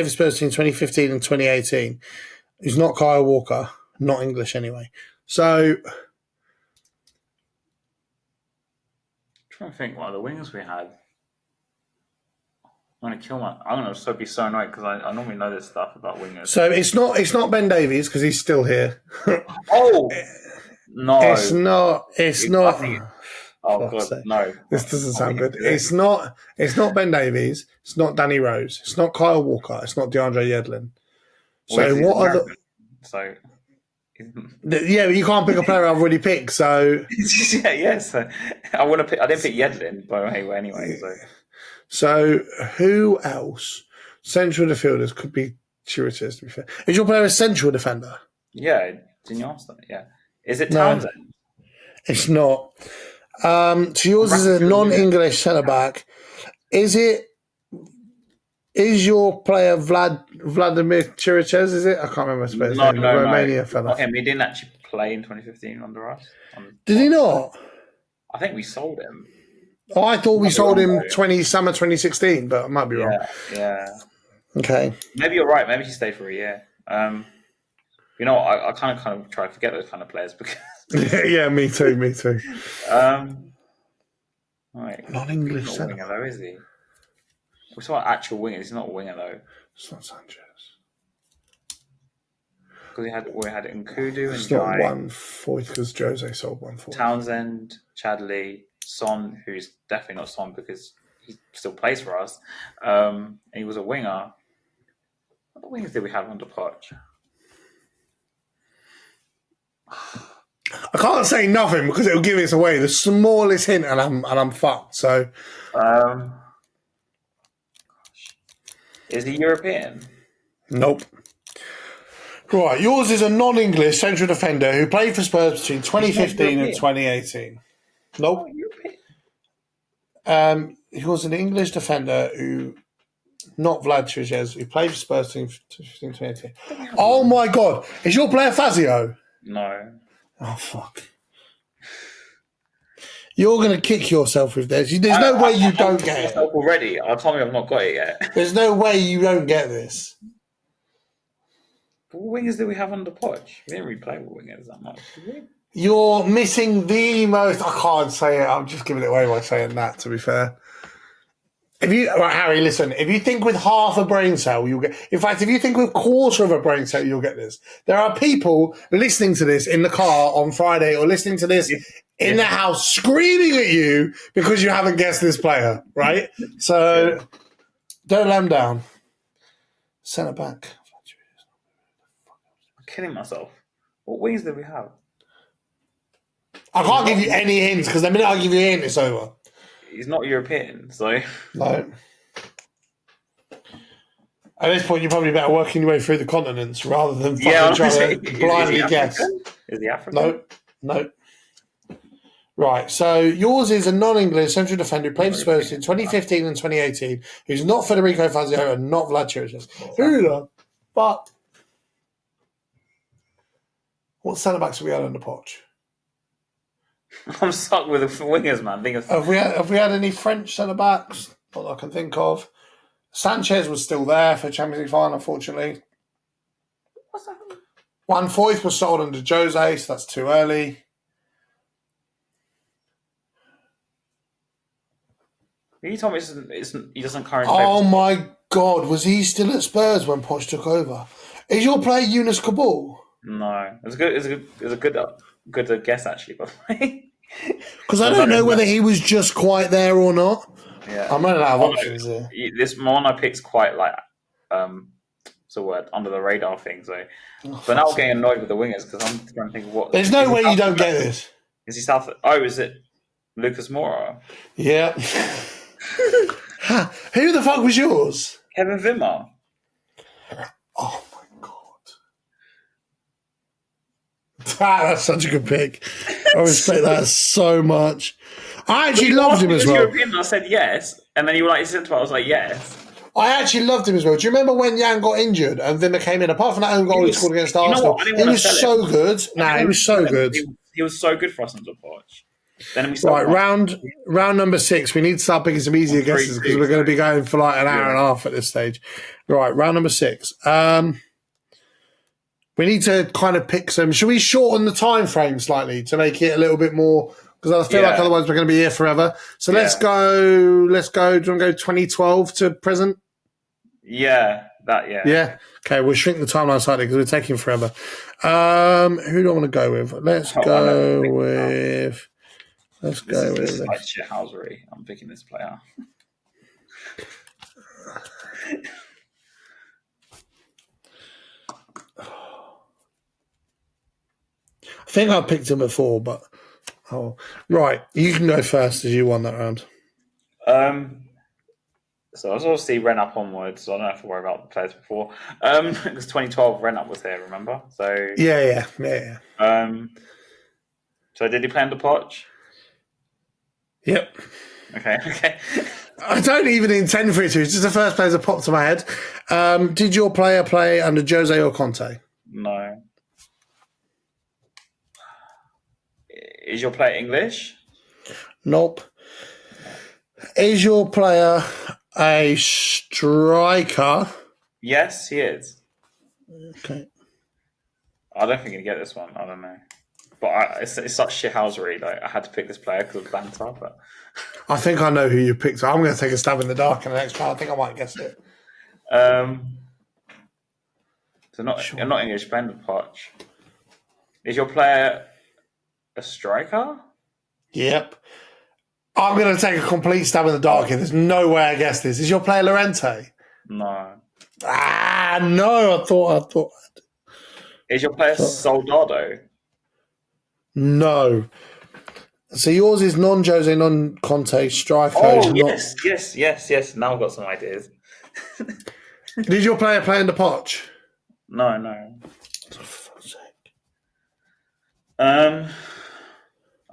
for Spurs in 2015 and 2018. He's not Kyle Walker, not English anyway. So, I'm trying to think what other wingers we had. I'm gonna be so annoyed because I normally know this stuff about wingers. So it's not Ben Davies because he's still here. Oh no, it's not. Oh god, no! This doesn't sound good. It's not Ben Davies. It's not Danny Rose. It's not Kyle Walker. It's not DeAndre Yedlin. So what are the? So yeah, but you can't pick a player I've already picked. So yeah. So I want to pick. I didn't pick Yedlin, but anyway. So who else? Central defenders could be Chiriches, to be fair. Is your player a central defender? Yeah, didn't you ask that? Yeah. Is it Townsend? No, it's not. So yours is a non-English centre-back. Is your player Vladimir Chiriches, is it? I can't remember his name. No, Romania fella. Not him. He didn't actually play in 2015 under us. Did he not? I think we sold him. Oh, I thought we sold him summer 2016, but I might be wrong. Yeah. Okay. Maybe you're right. Maybe he stayed for a year. I kind of try to forget those kind of players because. Yeah, me too. Right. Non-English He's not a centre. winger though, is he? We're talking about actual wingers. He's not a winger though. It's not Sanchez. Because we had Nkudu and It's Jai. not 140 because Jose sold 140. Townsend, Chadley, Son, who's definitely not Son because he still plays for us. And he was a winger. What wingers did we have under Poch? I can't say nothing because it'll give us away. The smallest hint, and I'm fucked. So, is he European? Nope. Right, yours is a non-English central defender who played for Spurs between 2015 and 2018. Nope. He was an English defender who, not Vlad Chiriches, who played for Spurs between 2015 and 2018. Oh my God, is your player Fazio? No. Oh fuck. You're going to kick yourself with this. There's no way you don't get it. Already, I told me I've not got it yet. There's no way you don't get this. What wingers do we have under Poch? We didn't really play with wingers that much, did we? You're missing the most. I can't say it. I'm just giving it away by saying that, to be fair. Harry, listen, if you think with half a brain cell, you'll get. In fact, if you think with quarter of a brain cell, you'll get this. There are people listening to this in the car on Friday or listening to this in the house screaming at you because you haven't guessed this player, right? So don't let them down. Centre back. I'm killing myself. What wings do we have? I can't give you any hints because the minute I give you a hint, it's over. He's not European, so... No. At this point, you're probably better working your way through the continents rather than trying to blindly guess. Is he African? No. Right, so yours is a non-English central defender who played for Spurs in 2015 and 2018, who's not Federico Fazio and not Vlad Chiriches. Who the fuck? What centre-backs have we had on the potch? I'm stuck with the wingers, man. Have we had any French centre-backs? Not that I can think of. Sanchez was still there for Champions League final, unfortunately. What's that? Juan Foyth was sold under Jose, so that's too early. You told me he doesn't currently play. Oh my God, was he still at Spurs when Poch took over? Is your player Yunus Kabul? No, it's a good guess actually, by the way. Because I don't know whether he was just quite there or not. Yeah, I'm running out of options here. This one I pick's quite like what's the word, under the radar thing. So, but now I'm getting annoyed with the wingers because I'm trying to think of what. There's no way you don't get this. Is he South? Oh, is it Lucas Moura? Yeah. Who the fuck was yours? Kevin Wimmer. Oh my God. That's such a good pick. I respect that so much. I actually loved him as well. European, I said yes, and then you were like, I was like, yes. I actually loved him as well. Do you remember when Jan got injured and Wimmer came in? Apart from that own goal he scored against Arsenal, he was so good. He was so good. He was so good for us under Poch. Right, round number 6. We need to start picking some easier guesses because we're going to be going for like an hour and a half at this stage. Right, round number 6. We need to kind of pick some. Should we shorten the time frame slightly to make it a little bit more? Because I feel like otherwise we're going to be here forever. So let's go. Do you want to go 2012 to present? Yeah. Yeah. Okay, we'll shrink the timeline slightly because we're taking forever. Who do I want to go with? Let's go with. This is like shithousery. I'm picking this player. I think I picked him before, but right. You can go first as you won that round. So I was obviously Ren up onwards, so I don't have to worry about the players before. Because 2012 Ren up was here, remember? So yeah. So did he play under Poch? Yep. Okay. I don't even intend for it to. It's just the first player that popped to my head. Did your player play under Jose or Conte? No. Is your player English? Nope. Is your player a striker? Yes, he is. Okay. I don't think you can get this one. I don't know. But it's such shithousery. Like, I had to pick this player because of banter. But I think I know who you picked. I'm going to take a stab in the dark in the next round. I think I might guess it. So you're not English, playing with Poch. Is your player a striker? Yep. I'm going to take a complete stab in the dark here. There's no way I guess this. Is your player Llorente? No. No. I thought. Is your player Soldado? No. So yours is non-Jose, non-Conte striker. Oh, yes. Now I've got some ideas. Did your player play in the Poch? No. For fuck's sake. I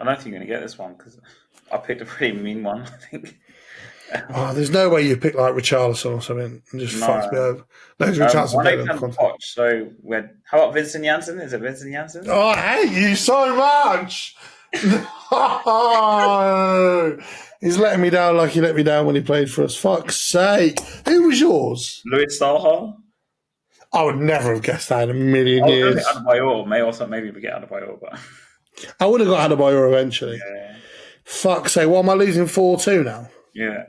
don't think you're going to get this one because I picked a pretty mean one, I think. There's no way you pick like Richarlison or something and just fucks me over. No, Richarlison better than Conte. Poch, so how about Vincent Janssen? Is it Vincent Janssen? Oh, I hate you so much. He's letting me down like he let me down when he played for us. Fuck's sake. Who was yours? Louis Saha? I would never have guessed that in a million years. Maybe we get Adebayor, but I would have got Adebayor eventually. Yeah. Fuck's sake. What am I losing 4-2 now? Yeah.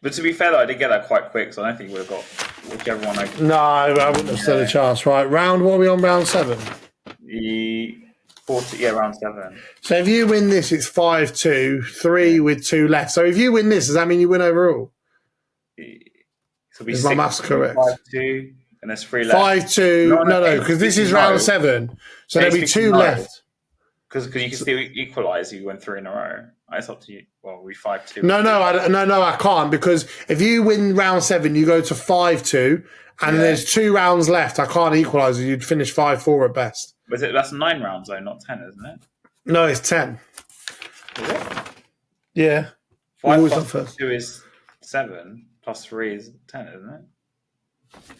But to be fair, though, I did get that quite quick, so I don't think you would have got whichever one. No, I wouldn't have stood a chance. Right, round. What are we on? Round 7. Round 7. So if you win this, it's 5-2, 3 with 2 left. So if you win this, does that mean you win overall? So is my maths correct? 5-2, and there's 3 left. 5-2. No, because this is round 7. So there'll be 2 left. Because you can still equalise if you win 3 in a row. It's up to you. Well, we 5-2. No, I can't, because if you win round 7, you go to 5-2, and there's 2 rounds left. I can't equalise it. You'd finish 5-4 at best. But that's 9 rounds though, not 10, isn't it? No, it's 10. Is it? Yeah. 5 plus 2 is 7, plus 3 is 10, isn't it?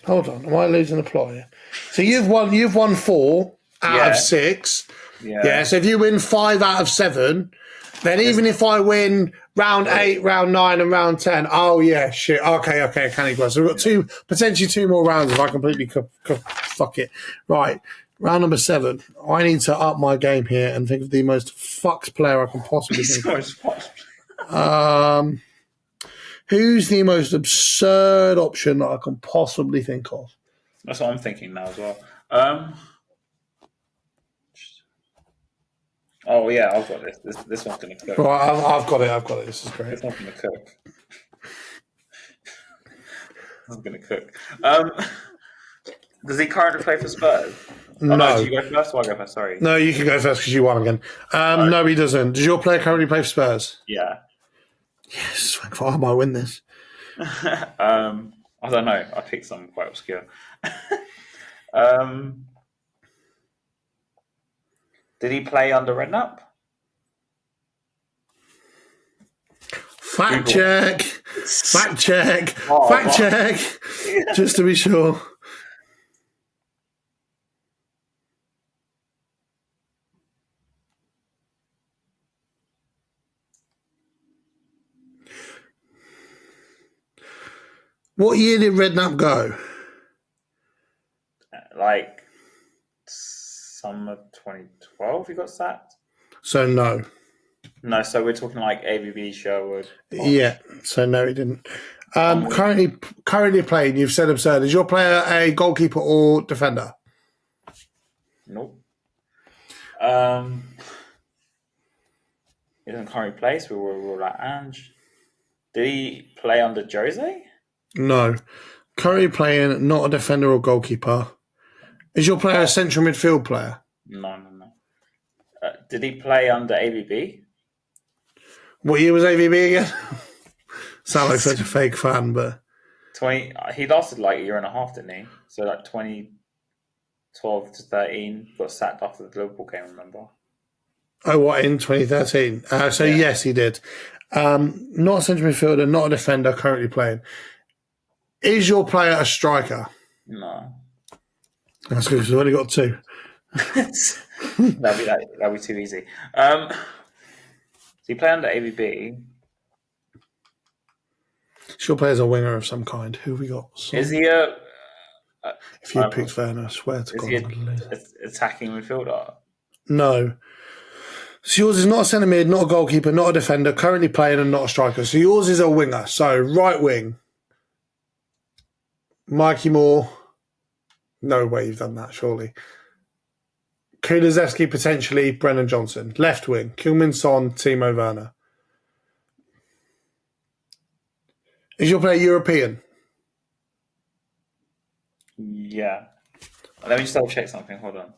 Hold on, am I losing the plot here? So you've won 4 out of 6. Yeah. So if you win 5 out of 7, then even if I win round 8, round 9, and round 10, oh yeah, shit. Okay, I can equalise. So we've got potentially 2 more rounds if I completely fuck it. Right, round number 7. I need to up my game here and think of the most fucked player I can possibly think of. Who's the most absurd option that I can possibly think of? That's what I'm thinking now as well. Oh yeah, I've got this. This one's going to cook. Right, I've got it. This is great. This one's going to cook. This is going to cook. Does he currently play for Spurs? No. Do you go first or I go first? Sorry. No, you can go first because you won again. No, he doesn't. Does your player currently play for Spurs? Yeah. Yes, I might win this. I don't know. I picked something quite obscure. Did he play under Redknapp? Fact check. Just to be sure. What year did Redknapp go? Like summer 2012 he got sacked? So no. No, so we're talking like ABB Sherwood. Yeah, so no he didn't. Currently playing, you've said absurd. Is your player a goalkeeper or defender? Nope. He doesn't currently play, so we were like Ange. Did he play under Jose? No. Currently playing, not a defender or goalkeeper. Is your player a central midfield player? No. Did he play under ABB? What year was ABB again? Sound like such a fake fan, but... He lasted like a year and a half, didn't he? So like 2012 to 13, got sacked after the Liverpool game, remember? Oh, what, in 2013? Yes, he did. Not a central midfielder, not a defender, currently playing. Is your player a striker? No. That's good, we've only got 2. That'd be too easy. So you play under ABB. Your player's a winger of some kind. Who have we got? Is he a... If you picked Werner, I swear to God. Is he attacking midfielder? No. So yours is not a centre mid, not a goalkeeper, not a defender, currently playing and not a striker. So yours is a winger. So right wing. Mikey Moore. No way you've done that, surely. Kulusevski, potentially. Brennan Johnson. Left wing. Heung-min Son, Timo Werner. Is your player European? Yeah. Let me just double check something. Hold on.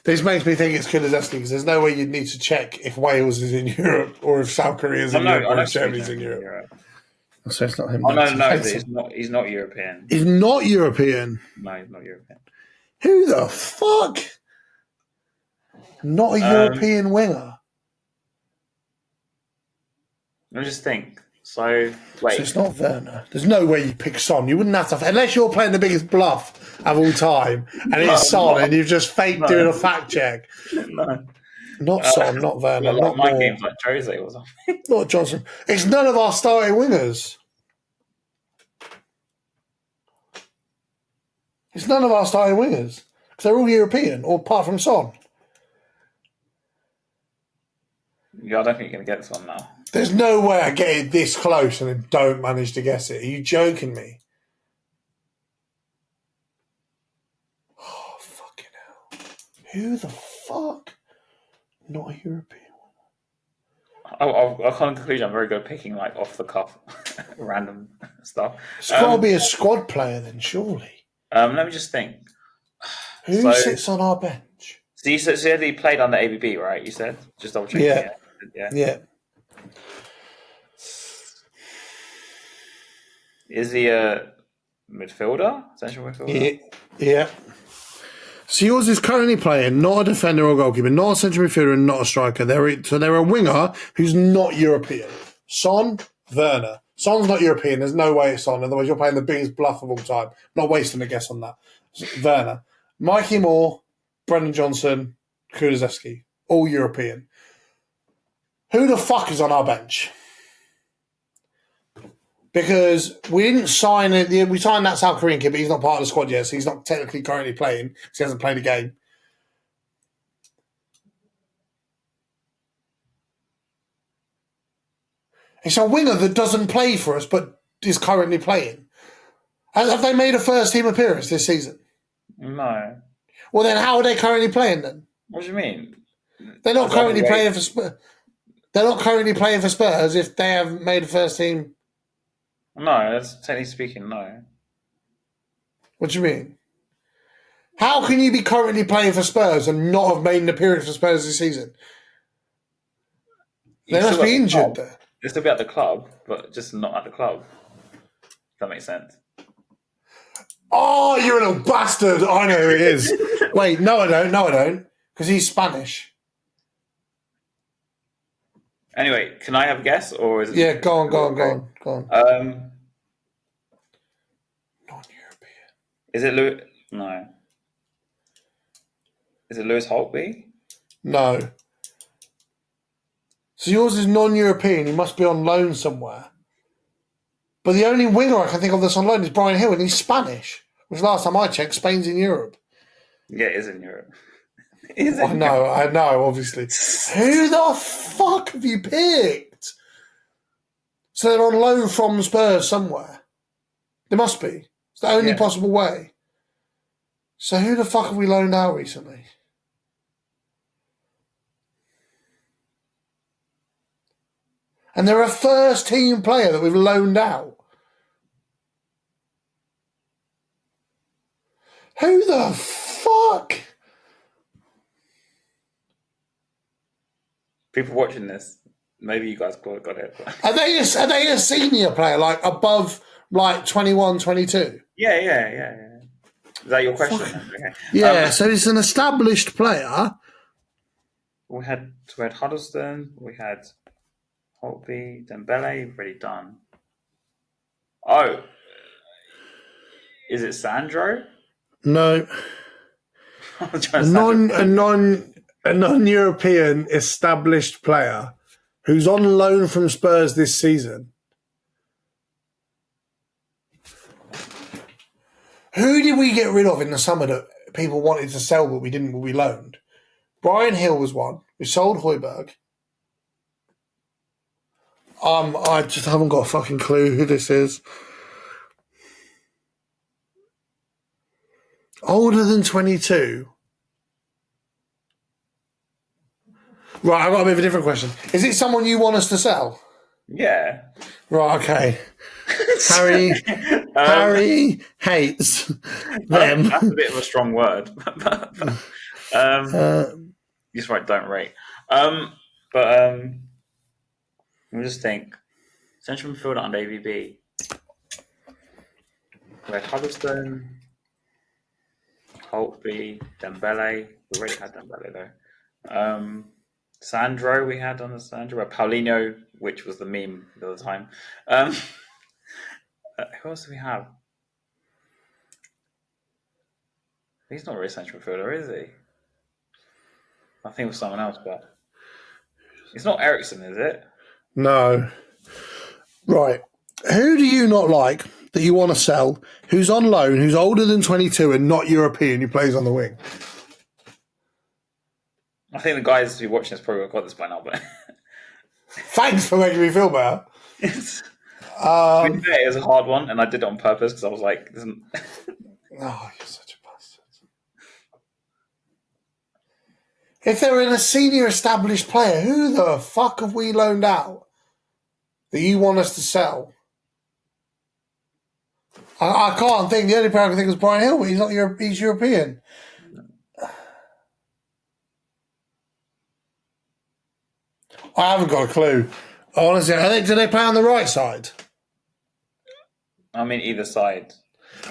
This makes me think it's Kulusevski because there's no way you'd need to check if Wales is in Europe or if South Korea is in Europe or if Germany's in Europe. So it's not him. Oh, no, he's not European. He's not European? No, he's not European. Who the fuck? Not a European winger? Let me just think. So, wait. So it's not Werner. There's no way you pick Son. You wouldn't have to, unless you're playing the biggest bluff of all time, and it's Son, and you've just faked doing a fact check. No. Not Son, not Werner, not my Moore. game's like Jose or something. Not Johnson. It's none of our starting wingers. It's none of our starting wingers. Because they're all European, or apart from Son. Yeah, I don't think you're going to get this one now. There's no way I get it this close and then don't manage to guess it. Are you joking me? Oh, fucking hell. Who the fuck? Not a European. I'll come to the conclusion I'm very good at picking like off the cuff random stuff. It's got to be a squad player then, surely. Let me just think. Who sits on our bench? So you said he played on the ABB, right? You said? Just double checking. Yeah. Is he a midfielder? Central midfielder? Yeah. So yours is currently playing not a defender or goalkeeper, not a central midfielder, and not a striker. They're a winger who's not European. Son, Werner. Son's not European. There's no way it's Son. Otherwise, you're playing the biggest bluff of all time. Not wasting a guess on that. Werner. Mikey Moore, Brendan Johnson, Kulusevski. All European. Who the fuck is on our bench? Because we didn't sign it. We signed that South Korean kid, but he's not part of the squad yet, so he's not technically currently playing because he hasn't played a game. It's a winger that doesn't play for us, but is currently playing. Have they made a first team appearance this season? No. Well, then how are they currently playing then? What do you mean? They're not currently playing for Spurs. They're not currently playing for Spurs if they haven't made a first team. No, that's technically speaking, no. What do you mean? How can you be currently playing for Spurs and not have made an appearance for Spurs this season? They must be injured there. They'll still be at the club, but just not at the club. If that makes sense. Oh, you're a little bastard. I know who it is. Wait, no, I don't. Because he's Spanish. Anyway, can I have a guess? Or is it? Yeah, go on. Non-European. Is it Lewis? No. Is it Lewis Holtby? No. So yours is non-European. He must be on loan somewhere. But the only winger I can think of that's on loan is Brian Hill, and he's Spanish. Which last time I checked, Spain's in Europe. Yeah, it is in Europe. I know, obviously. Who the fuck have you picked? So they're on loan from Spurs somewhere. There must be. It's the only possible way. So who the fuck have we loaned out recently? And they're a first team player that we've loaned out. Who the fuck? People watching this, maybe you guys got it. Are they a senior player, like above like 21, 22? Yeah. Is that your question? Okay. Yeah, so it's an established player. We had Huddleston, we had Holtby, Dembele, we've already done. Oh, is it Sandro? No. A non-European established player who's on loan from Spurs this season. Who did we get rid of in the summer that people wanted to sell but we didn't, but we loaned? Brian Hill was one. We sold Højbjerg. I just haven't got a fucking clue who this is. Older than 22. Right, I've got a bit of a different question. Is it someone you want us to sell? Yeah. Right, okay. Harry hates them. That's a bit of a strong word. Just right, don't rate. But let me just think. Central midfielder under AVB. We had Huddleston, Holtby, Dembele. We already had Dembele though. Sandro we had on the Sandro. Paulinho, which was the meme the other time. Who else do we have? He's not really a central midfielder, is he? I think it was someone else, but it's not Ericsson, is it? No. Right. Who do you not like that you want to sell, who's on loan, who's older than 22 and not European, who plays on the wing? I think the guys who are watching this probably got this by now, but Thanks for making me feel better. It was a hard one, and I did it on purpose because I was like, "Isn't?" Oh, you're such a bastard. If they're in a senior established player, who the fuck have we loaned out that you want us to sell? I can't think. The only player I can think is Brian Hill, but he's not he's European. I haven't got a clue. Honestly, do they play on the right side? I mean, either side.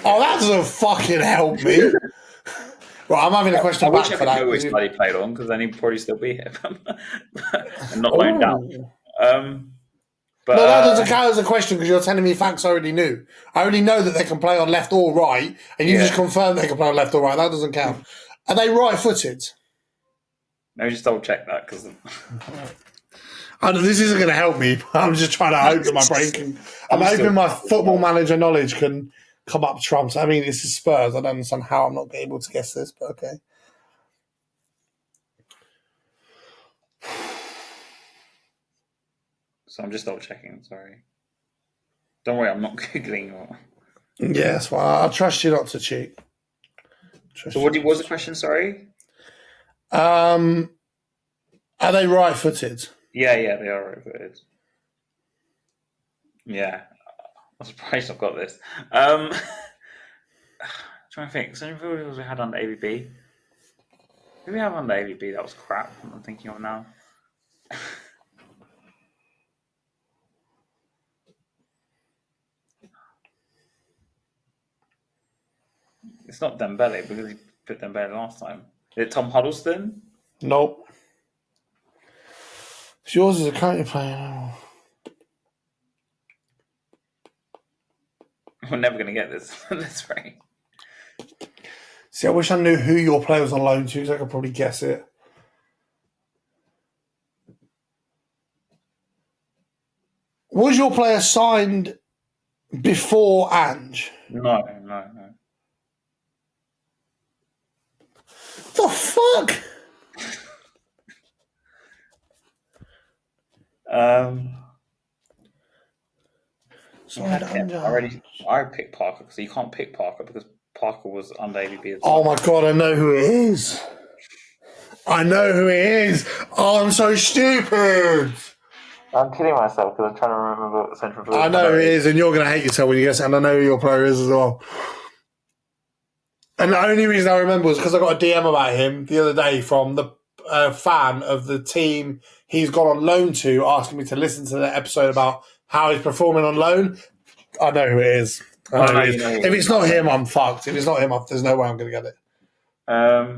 Oh, that doesn't fucking help me. Right, I'm having a question back for that. I wish which side he played on, because then he'd probably still be here. And not loaned out. But, no, that doesn't count as a question because you're telling me facts I already knew. I already know that they can play on left or right, and you just confirmed they can play on left or right. That doesn't count. Are they right-footed? No, just double check that because I know this isn't going to help me. I'm just trying to hope that my brain can. I'm hoping my football manager knowledge can come up trumps. I mean, this is Spurs. I don't understand how I'm not able to guess this, but okay. So I'm just double checking. Sorry. Don't worry, I'm not googling. Yes, well, I'll trust you not to cheat. So what was the question? Sorry. Are they right-footed? Yeah, they are right-footed. Yeah, I'm surprised I've got this. I'm trying to think. So many videos we had on the AVB. Who did we have on the AVB that was crap? I'm thinking of now. It's not Dembele because he put Dembele last time. Is it Tom Huddleston? Nope. Yours is a county player. We're never going to get this. That's right. See, I wish I knew who your player was on loan to because I could probably guess it. Was your player signed before Ange? No. The fuck? I picked Parker because you can't pick Parker because Parker was under AVB as well. Oh my god, I know who it is. Oh, I'm so stupid. I'm kidding myself because I'm trying to remember what central forward. I know who it is, and you're going to hate yourself when you guess it, and I know who your player is as well. And the only reason I remember was because I got a DM about him the other day from the fan of the team he's gone on loan to, asking me to listen to the episode about how he's performing on loan. I know who it is. If it's not him, I'm fucked. If it's not him, there's no way I'm going to get it. I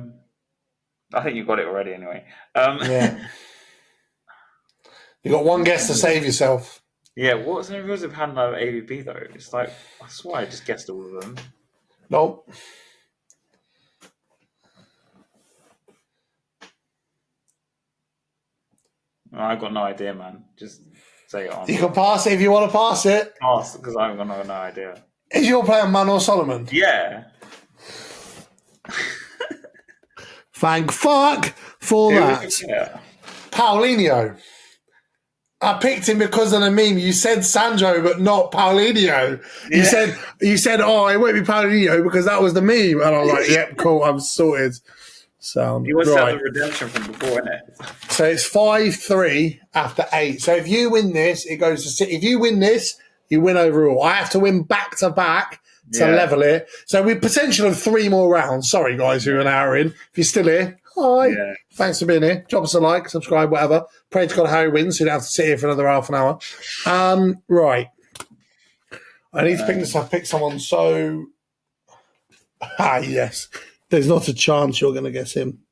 think you got it already anyway. Yeah. You got one guess to save yourself. Yeah, what scenarios have had no AVB though? It's like, I swear I just guessed all of them. Nope. I've got no idea, man. Just say it on. You can pass it if you want to pass it. Pass, because I've got no idea. Is your player Manor Solomon? Yeah. Thank fuck for that. Yeah. Paulinho. I picked him because of the meme. You said Sandro, but not Paulinho. Yeah. You said, oh, it won't be Paulinho because that was the meme. And I was like, yep, cool, I'm sorted. So you want to have the redemption from before, innit? So it's 5-3 after 8. So if you win this, it goes to 6. If you win this, you win overall. I have to win back to back to level it. So with potential of 3 more rounds. Sorry, guys, who are an hour in. If you're still here, hi. Yeah. Thanks for being here. Drop us a like, subscribe, whatever. Pray to God Harry wins, so you don't have to sit here for another half an hour. Right. I need to pick this up. Pick someone so... yes. There's not a chance you're going to guess him.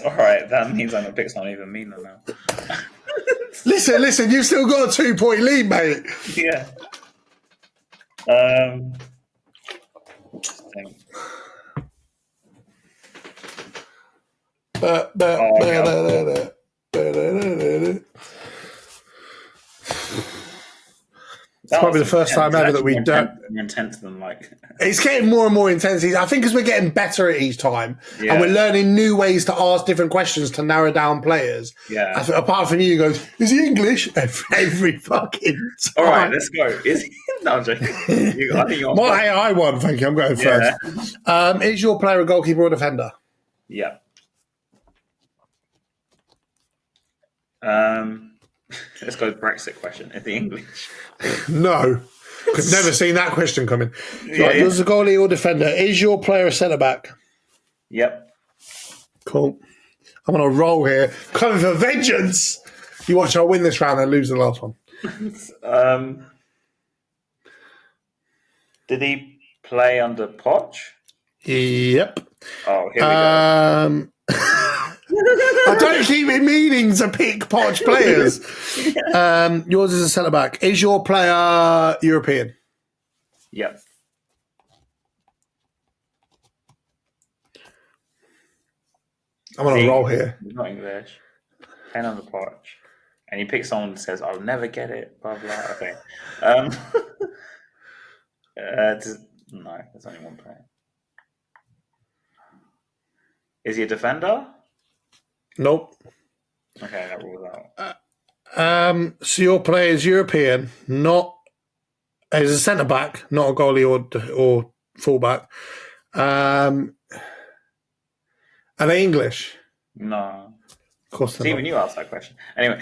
All right, that means I'm going to pick someone even meaner now. Listen, you've still got a 2-point lead, mate. Yeah. It's probably the first time ever that we don't. More intense than like. It's getting more and more intense. I think as we're getting better at each time, and we're learning new ways to ask different questions to narrow down players. Yeah. Apart from you, goes, is he English? Every fucking time. All right, let's go. Is he? No, I'm joking. I think you're My AI one, thank you. I'm going first. Is your player a goalkeeper or defender? Yeah. Let's go Brexit question. Is he English? No. I've never seen that question coming. Right, yours a goalie or defender? Is your player a centre back? Yep. Cool. I'm on a roll here. Coming for vengeance. You watch, I'll win this round and lose the last one. Did he play under Poch? Yep. Oh, here we go. I don't keep it meaning to pick Poch players. Yours is a centre back. Is your player European? Yep. I'm on a roll here. He's not English. Playing under Poch. And you pick someone that says, I'll never get it, blah, blah. Okay. No, there's only one player. Is he a defender? Nope. Okay, that rules out. So your player is European, not is a centre back, not a goalie or fullback. Are they English? No. Of course they're not. Even you asked that question. Anyway.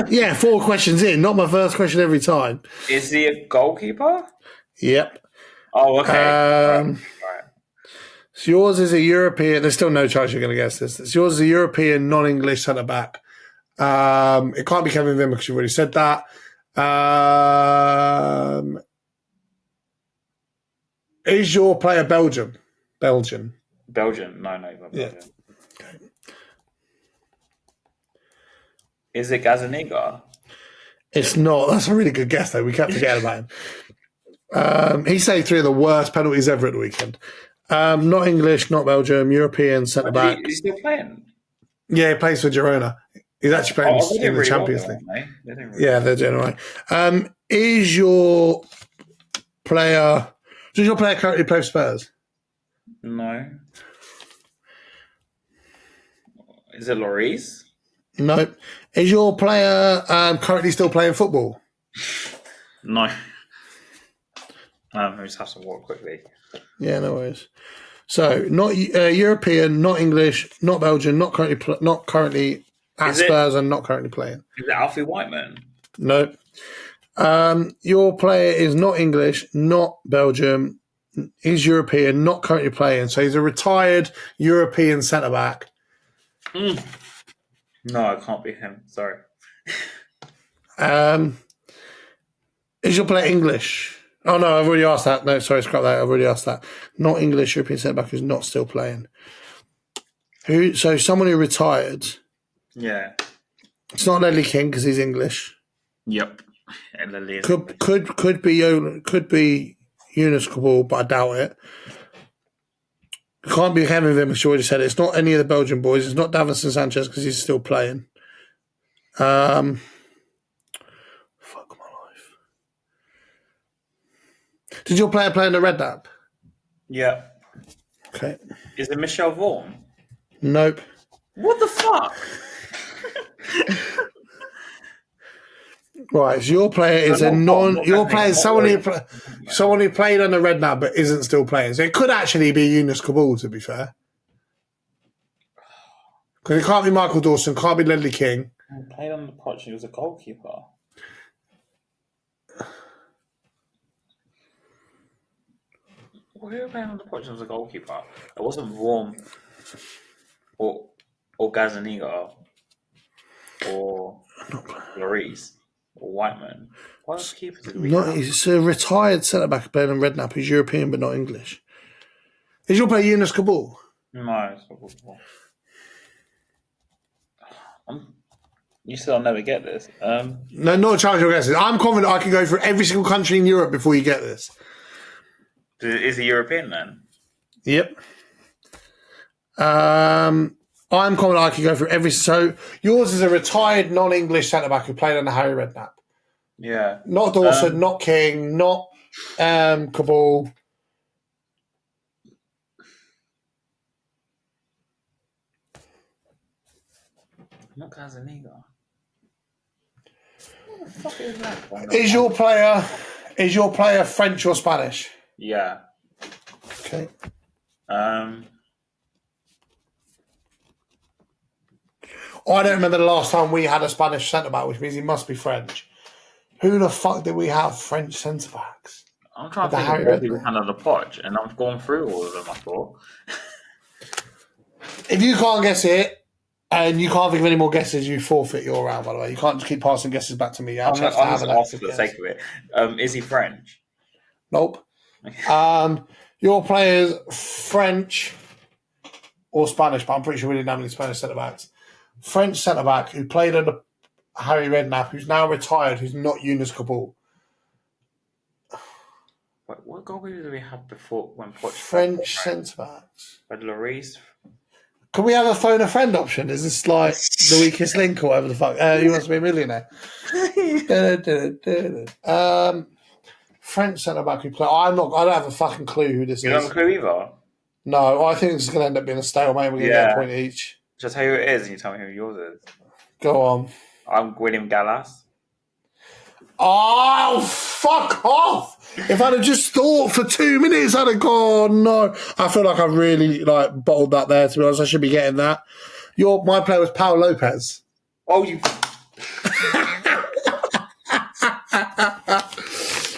Yeah, 4 questions in, not my first question every time. Is he a goalkeeper? Yep. Oh, okay. Right. So yours is a European. There's still no chance you're going to guess this. So yours is a European, non-English centre back. It can't be Kevin Vim because you've already said that. Is your player Belgian? Belgian? No, he's not Belgian. Yeah. Okay. Is it Gazaniga? It's not. That's a really good guess, though. We kept forgetting about him. He saved 3 of the worst penalties ever at the weekend. Not English, not Belgium, European centre back. He's still playing? Yeah, he plays for Girona. He's actually playing in the Champions League. Yeah, they're doing all right. Is your player... Does your player currently play for Spurs? No. Is it Lloris? No. Is your player currently still playing football? No. I just have to walk quickly. Yeah, no worries. So, not European, not English, not Belgian, not currently at Spurs, and not currently playing. Is it Alfie Whiteman? No. Your player is not English, not Belgium. He's European, not currently playing. So he's a retired European centre back. No, it can't be him. Sorry. Is your player English? Oh, no, I've already asked that. No, sorry, scrap that. I've already asked that. Not English, European centre-back who's not still playing. So someone who retired. Yeah. It's not Ledley King because he's English. Yep. Could be Yunus Kabul, but I doubt it. It can't be Kevin Vim, as you already said. It's not any of the Belgian boys. It's not Davinson Sanchez because he's still playing. Fuck my life. Did your player play in the Red Nap? Yeah. Okay. Is it Michelle Vaughan? Nope. What the fuck? Right, so your player is someone who played on the Red Nap but isn't still playing. So it could actually be Yunus Kabul, to be fair. Because it can't be Michael Dawson, can't be Ledley King. He played on the Poch, he was a goalkeeper. Who played on the Poch was a goalkeeper? It wasn't Vaughan or Gazaniga or Lloris. Whiteman. What else keepers did we have? He's a retired centre back playing in Red Nap. He's European but not English. Is your player Yunus Kabul? No, it's not football. You said I'll never get this. No, not a challenge your guesses. I'm confident I can go through every single country in Europe before you get this. Is he European then? Yep. I'm confident I can go through every... So, yours is a retired non-English centre-back who played on the Harry Redknapp. Yeah. Not Dawson, not King, not Cabal. Not Casaniga. What the fuck is that? Is your player French or Spanish? Yeah. Okay. I don't remember the last time we had a Spanish centre back, which means he must be French. Who the fuck did we have French centre backs? I'm trying to think of all people under the Poch, and I've gone through all of them, I thought. If you can't guess it, and you can't think of any more guesses, you forfeit your round, by the way. You can't just keep passing guesses back to me. I'm just asking for the sake of it. Is he French? Nope. Your player's French or Spanish, but I'm pretty sure we didn't have any Spanish centre-backs. French centre-back who played under Harry Redknapp, who's now retired, who's not Yunus Kabul. Wait, what goalkeeper did we have before when Poch? French centre-backs. But Lloris. Can we have a phone a friend option? Is this like the weakest link or whatever the fuck? He wants to be a millionaire. French centre back who play. I don't have a fucking clue who this is. You don't have a clue either? No, I think this is going to end up being a stalemate. We're going to get a point each. Just tell you who it is and you tell me who yours is. Go on. I'm William Gallas. Oh, fuck off! If I'd have just thought for 2 minutes, I'd have gone, no. I feel like I've really bottled that there, to be honest. I should be getting that. My player was Paul Lopez. Oh, you...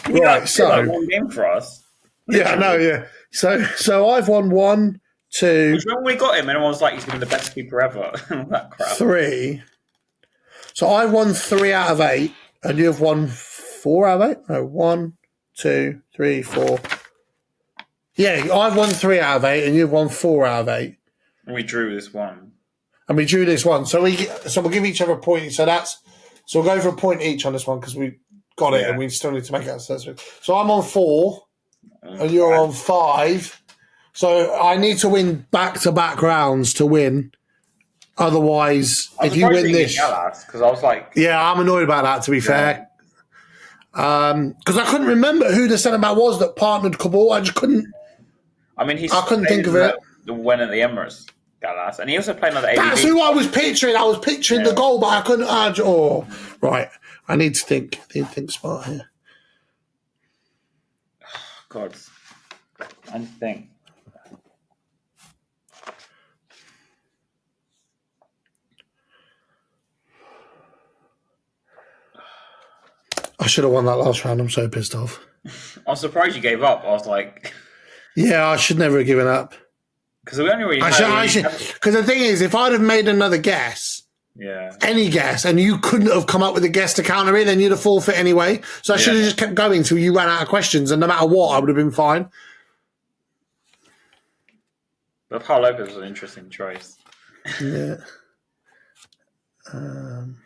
Right, so... one game for us. Yeah, no, yeah. So I've won 1, 2... Remember when we got him and everyone was like, he's been the best keeper ever? That crap. 3. So I've won 3 out of 8, and you've won 4 out of 8? No, 1, 2, 3, 4. Yeah, I've won 3 out of 8, and you've won 4 out of 8. And we drew this one. And we drew this one. So we'll give each other a point. So we'll go for a point each on this one because we got it and we still need to make it. So I'm on 4 and you're on 5. So I need to win back-to-back rounds to win. Otherwise, if you win this... Because I was like... Yeah, I'm annoyed about that, to be fair. Because I couldn't remember who the centre-back was that partnered Kabul. I just couldn't... I couldn't think of it. The win at the Emirates, Gallas. And he also played another ABB. That's who I was picturing. I was picturing the goal, but I couldn't... right. I need to think. Smart here. God. I need to think. I should have won that last round. I'm so pissed off. I'm surprised you gave up. I was like... Yeah, I should never have given up. Because we only really... Because the thing is, if I'd have made another guess, any guess, and you couldn't have come up with a guess to counter it, then you'd have forfeit anyway. So I should have just kept going until you ran out of questions, and no matter what, I would have been fine. But Paul Lopez was an interesting choice. Yeah. I'm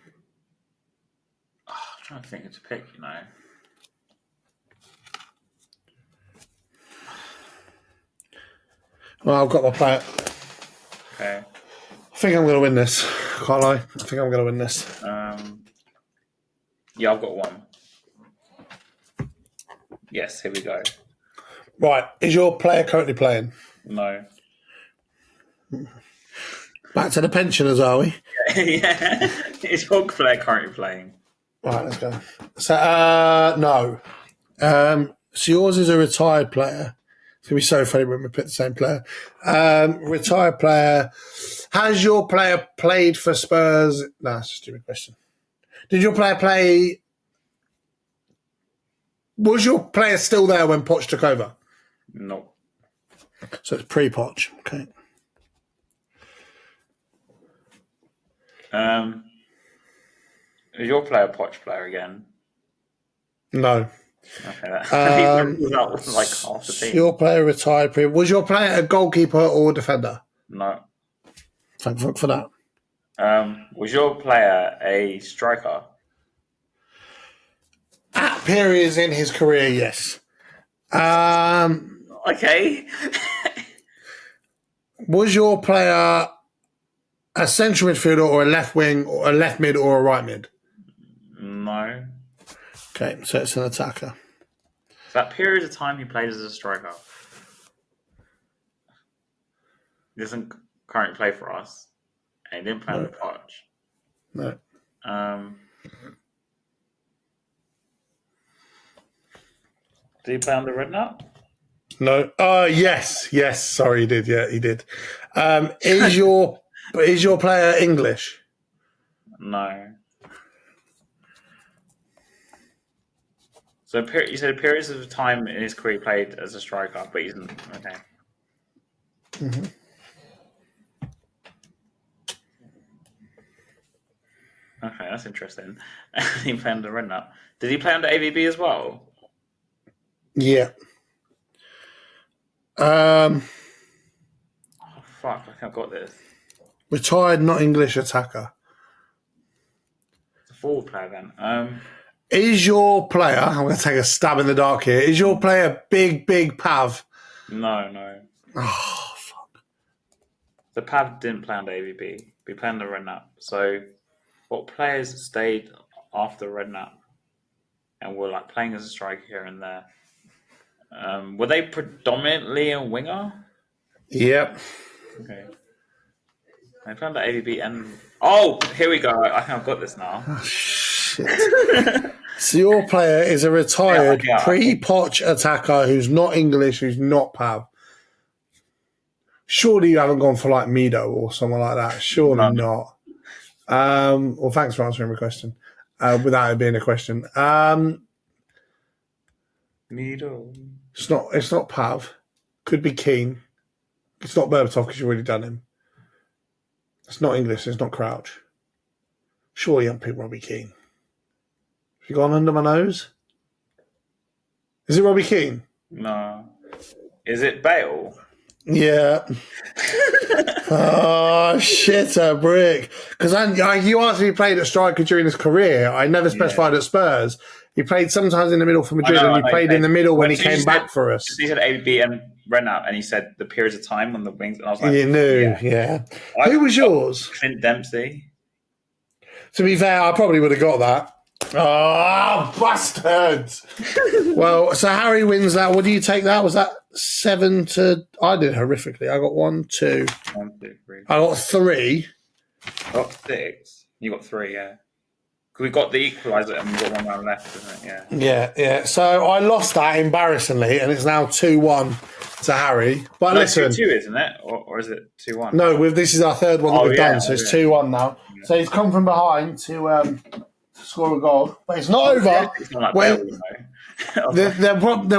trying to think of to pick, Well, I've got my player. Okay. I think I'm going to win this. Can't lie. I think I'm going to win this. Yeah, I've got one. Yes, here we go. Right. Is your player currently playing? No. Back to the pensioners, are we? Yeah. Is your player currently playing? Right, let's go. So, no. So yours is a retired player. It's going to be so funny when we pick the same player. Retired player. Has your player played for Spurs? No, that's a stupid question. Did your player play... Was your player still there when Poch took over? No. So it's pre-Poch. Okay. Is your player a Poch player again? No. Okay, that was like half the team. Your player retired. Was your player a goalkeeper or defender? No. Thank fuck for that. Was your player a striker? At periods in his career, yes. Okay. Was your player a central midfielder or a left wing or a left mid or a right mid? No. Okay, so it's an attacker. So that period of time he played as a striker. He doesn't currently play for us, and he didn't play on the Poch. No. Did he play on the Red Nut? No. Yes. Sorry, he did. Yeah, he did. Is your player English? No. So you said periods of time in his career he played as a striker, but he's okay. Mm-hmm. Okay, that's interesting. He played under Red Nut. Did he play under AVB as well? Yeah. Oh fuck! I think I've got this. Retired, not English attacker. It's a forward player then. Is your player? I'm going to take a stab in the dark here. Is your player big Pav? No. Oh fuck! The Pav didn't play under AVB. He played under Red Nut. So, what players stayed after Red Nut and were like playing as a striker here and there? Were they predominantly a winger? Yep. Okay. I found the AVB and here we go. I think I've got this now. Oh, shit. So your player is a retired pre-Poch attacker who's not English, who's not Pav. Surely you haven't gone for like Mido or someone like that. Surely not. Well, thanks for answering my question without it being a question. Mido. It's not Pav. Could be Keane. It's not Berbatov because you've already done him. It's not English. It's not Crouch. Surely young people Robbie Keane. Have you gone under my nose? Is it Robbie Keane? No. Is it Bale? Yeah. Oh, shit, a brick. Because you asked if he played at striker during his career. I never specified at Spurs. He played sometimes in the middle for Madrid, and he played in the middle when he came back for us. He said AVB and Renat, and he said the periods of time on the wings, and I was like, you knew, yeah. Who was yours? Clint Dempsey. To be fair, I probably would have got that. Oh, bastards! Well, so Harry wins that. What do you take that? Was that 7 to... I did horrifically. I got 1, 2. 1, 2, 3. I got 3. I got 6. You got 3, yeah. Because we got the equaliser and we got 1 round left, isn't it? Yeah. So I lost that embarrassingly, and it's now 2-1 to Harry. But no, listen... 2-2, isn't it? Or is it 2-1? No, this is our third one that we've done, so it's 2-1 now. Yeah. So he's come from behind to score a goal. But it's not over. It's not like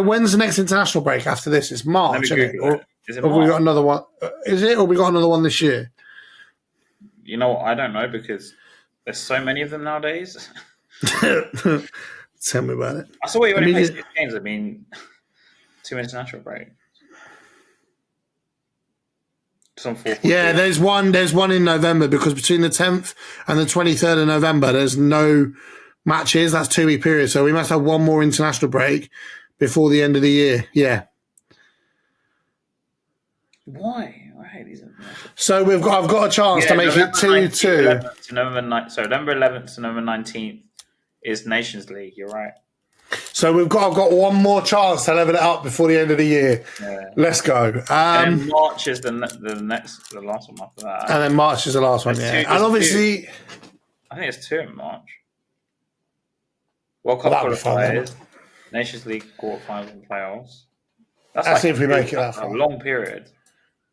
when's the next international break after this? It's March, isn't it? Or have we got another one? Is it? Or we got another one this year? You know what? I don't know because there's so many of them nowadays. Tell me about it. I saw you only played 6 games. I mean, 2 international breaks. Yeah, there's one in November because between the 10th and the 23rd of November, there's no matches. That's 2-week period. So we must have one more international break before the end of the year. Yeah. Why? I hate these. So I've got a chance to make it 2-2. November 11th to November 19th is Nations League. You're right. So I've got one more chance to level it up before the end of the year. Yeah. Let's go. And March is the last one after that. And then March is the last one, yeah. And obviously... I think it's 2 in March. World Cup qualifiers, Nations League quarterfinals and playoffs. That's if we make it that far. A long period.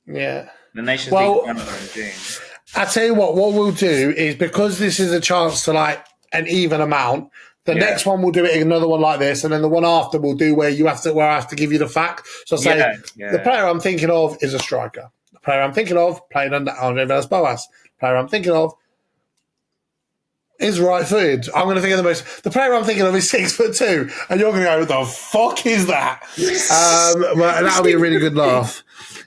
Yeah. The Nations League in June. I tell you what we'll do is because this is a chance to like an even amount. The next one we'll do it another one like this, and then the one after we'll do where I have to give you the fact. So I'll say the player I'm thinking of is a striker. The player I'm thinking of played under Andre Villas-Boas. The player I'm thinking of is right-footed. I'm going to think of the player I'm thinking of is 6'2", and you're going to go, "What the fuck is that?" But that'll be a really good laugh.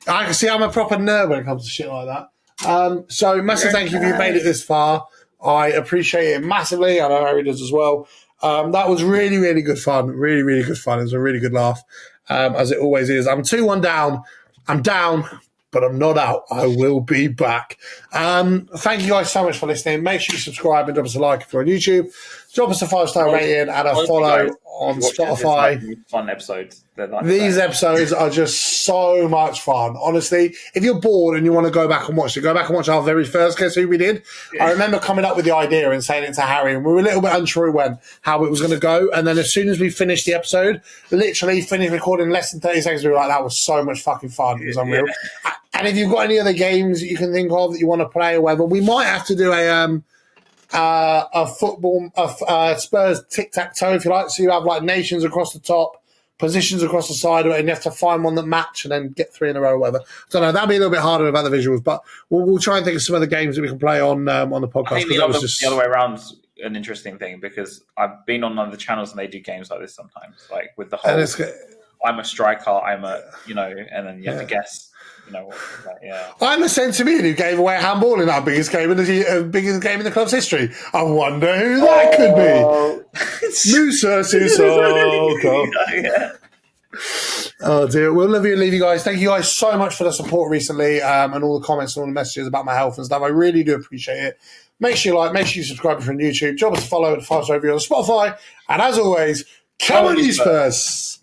I can see I'm a proper nerd when it comes to shit like that. So massive thank you if you made it this far. I appreciate it massively. I know Harry does as well. That was really, really good fun. Really, really good fun. It was a really good laugh, as it always is. I'm 2-1 down. I'm down. but I'm not out. I will be back. Thank you guys so much for listening. Make sure you subscribe and drop us a like if you're on YouTube. Drop us a 5-star rating and a follow on Spotify. Fun episodes. These episodes are just so much fun. Honestly, if you're bored and you want to go back and watch it, go back and watch our very first Guess Who we did. Yeah. I remember coming up with the idea and saying it to Harry, and we were a little bit unsure how it was going to go. And then as soon as we finished the episode, literally finished recording less than 30 seconds, we were like, that was so much fucking fun. It was unreal. Yeah. And if you've got any other games that you can think of that you want to play or whatever, we might have to do a football, Spurs tic-tac-toe, if you like. So you have like nations across the top, positions across the side, and you have to find one that match and then get 3 in a row or whatever. I don't know. That'd be a little bit harder without the visuals, but we'll try and think of some other games that we can play on the podcast. I think the other way around is an interesting thing because I've been on other channels and they do games like this sometimes, like with the whole I'm a striker, I'm a, and then you have to guess. I'm a centre mid who gave away a handball in our biggest game in the club's history. I wonder who that could be. Musa Sissoko. Oh dear. We'll love you and leave you guys. Thank you guys so much for the support recently and all the comments and all the messages about my health and stuff. I really do appreciate it. Make sure you subscribe from YouTube. Drop us a follow and 5-star review on Spotify. And as always, come on, you Spurs.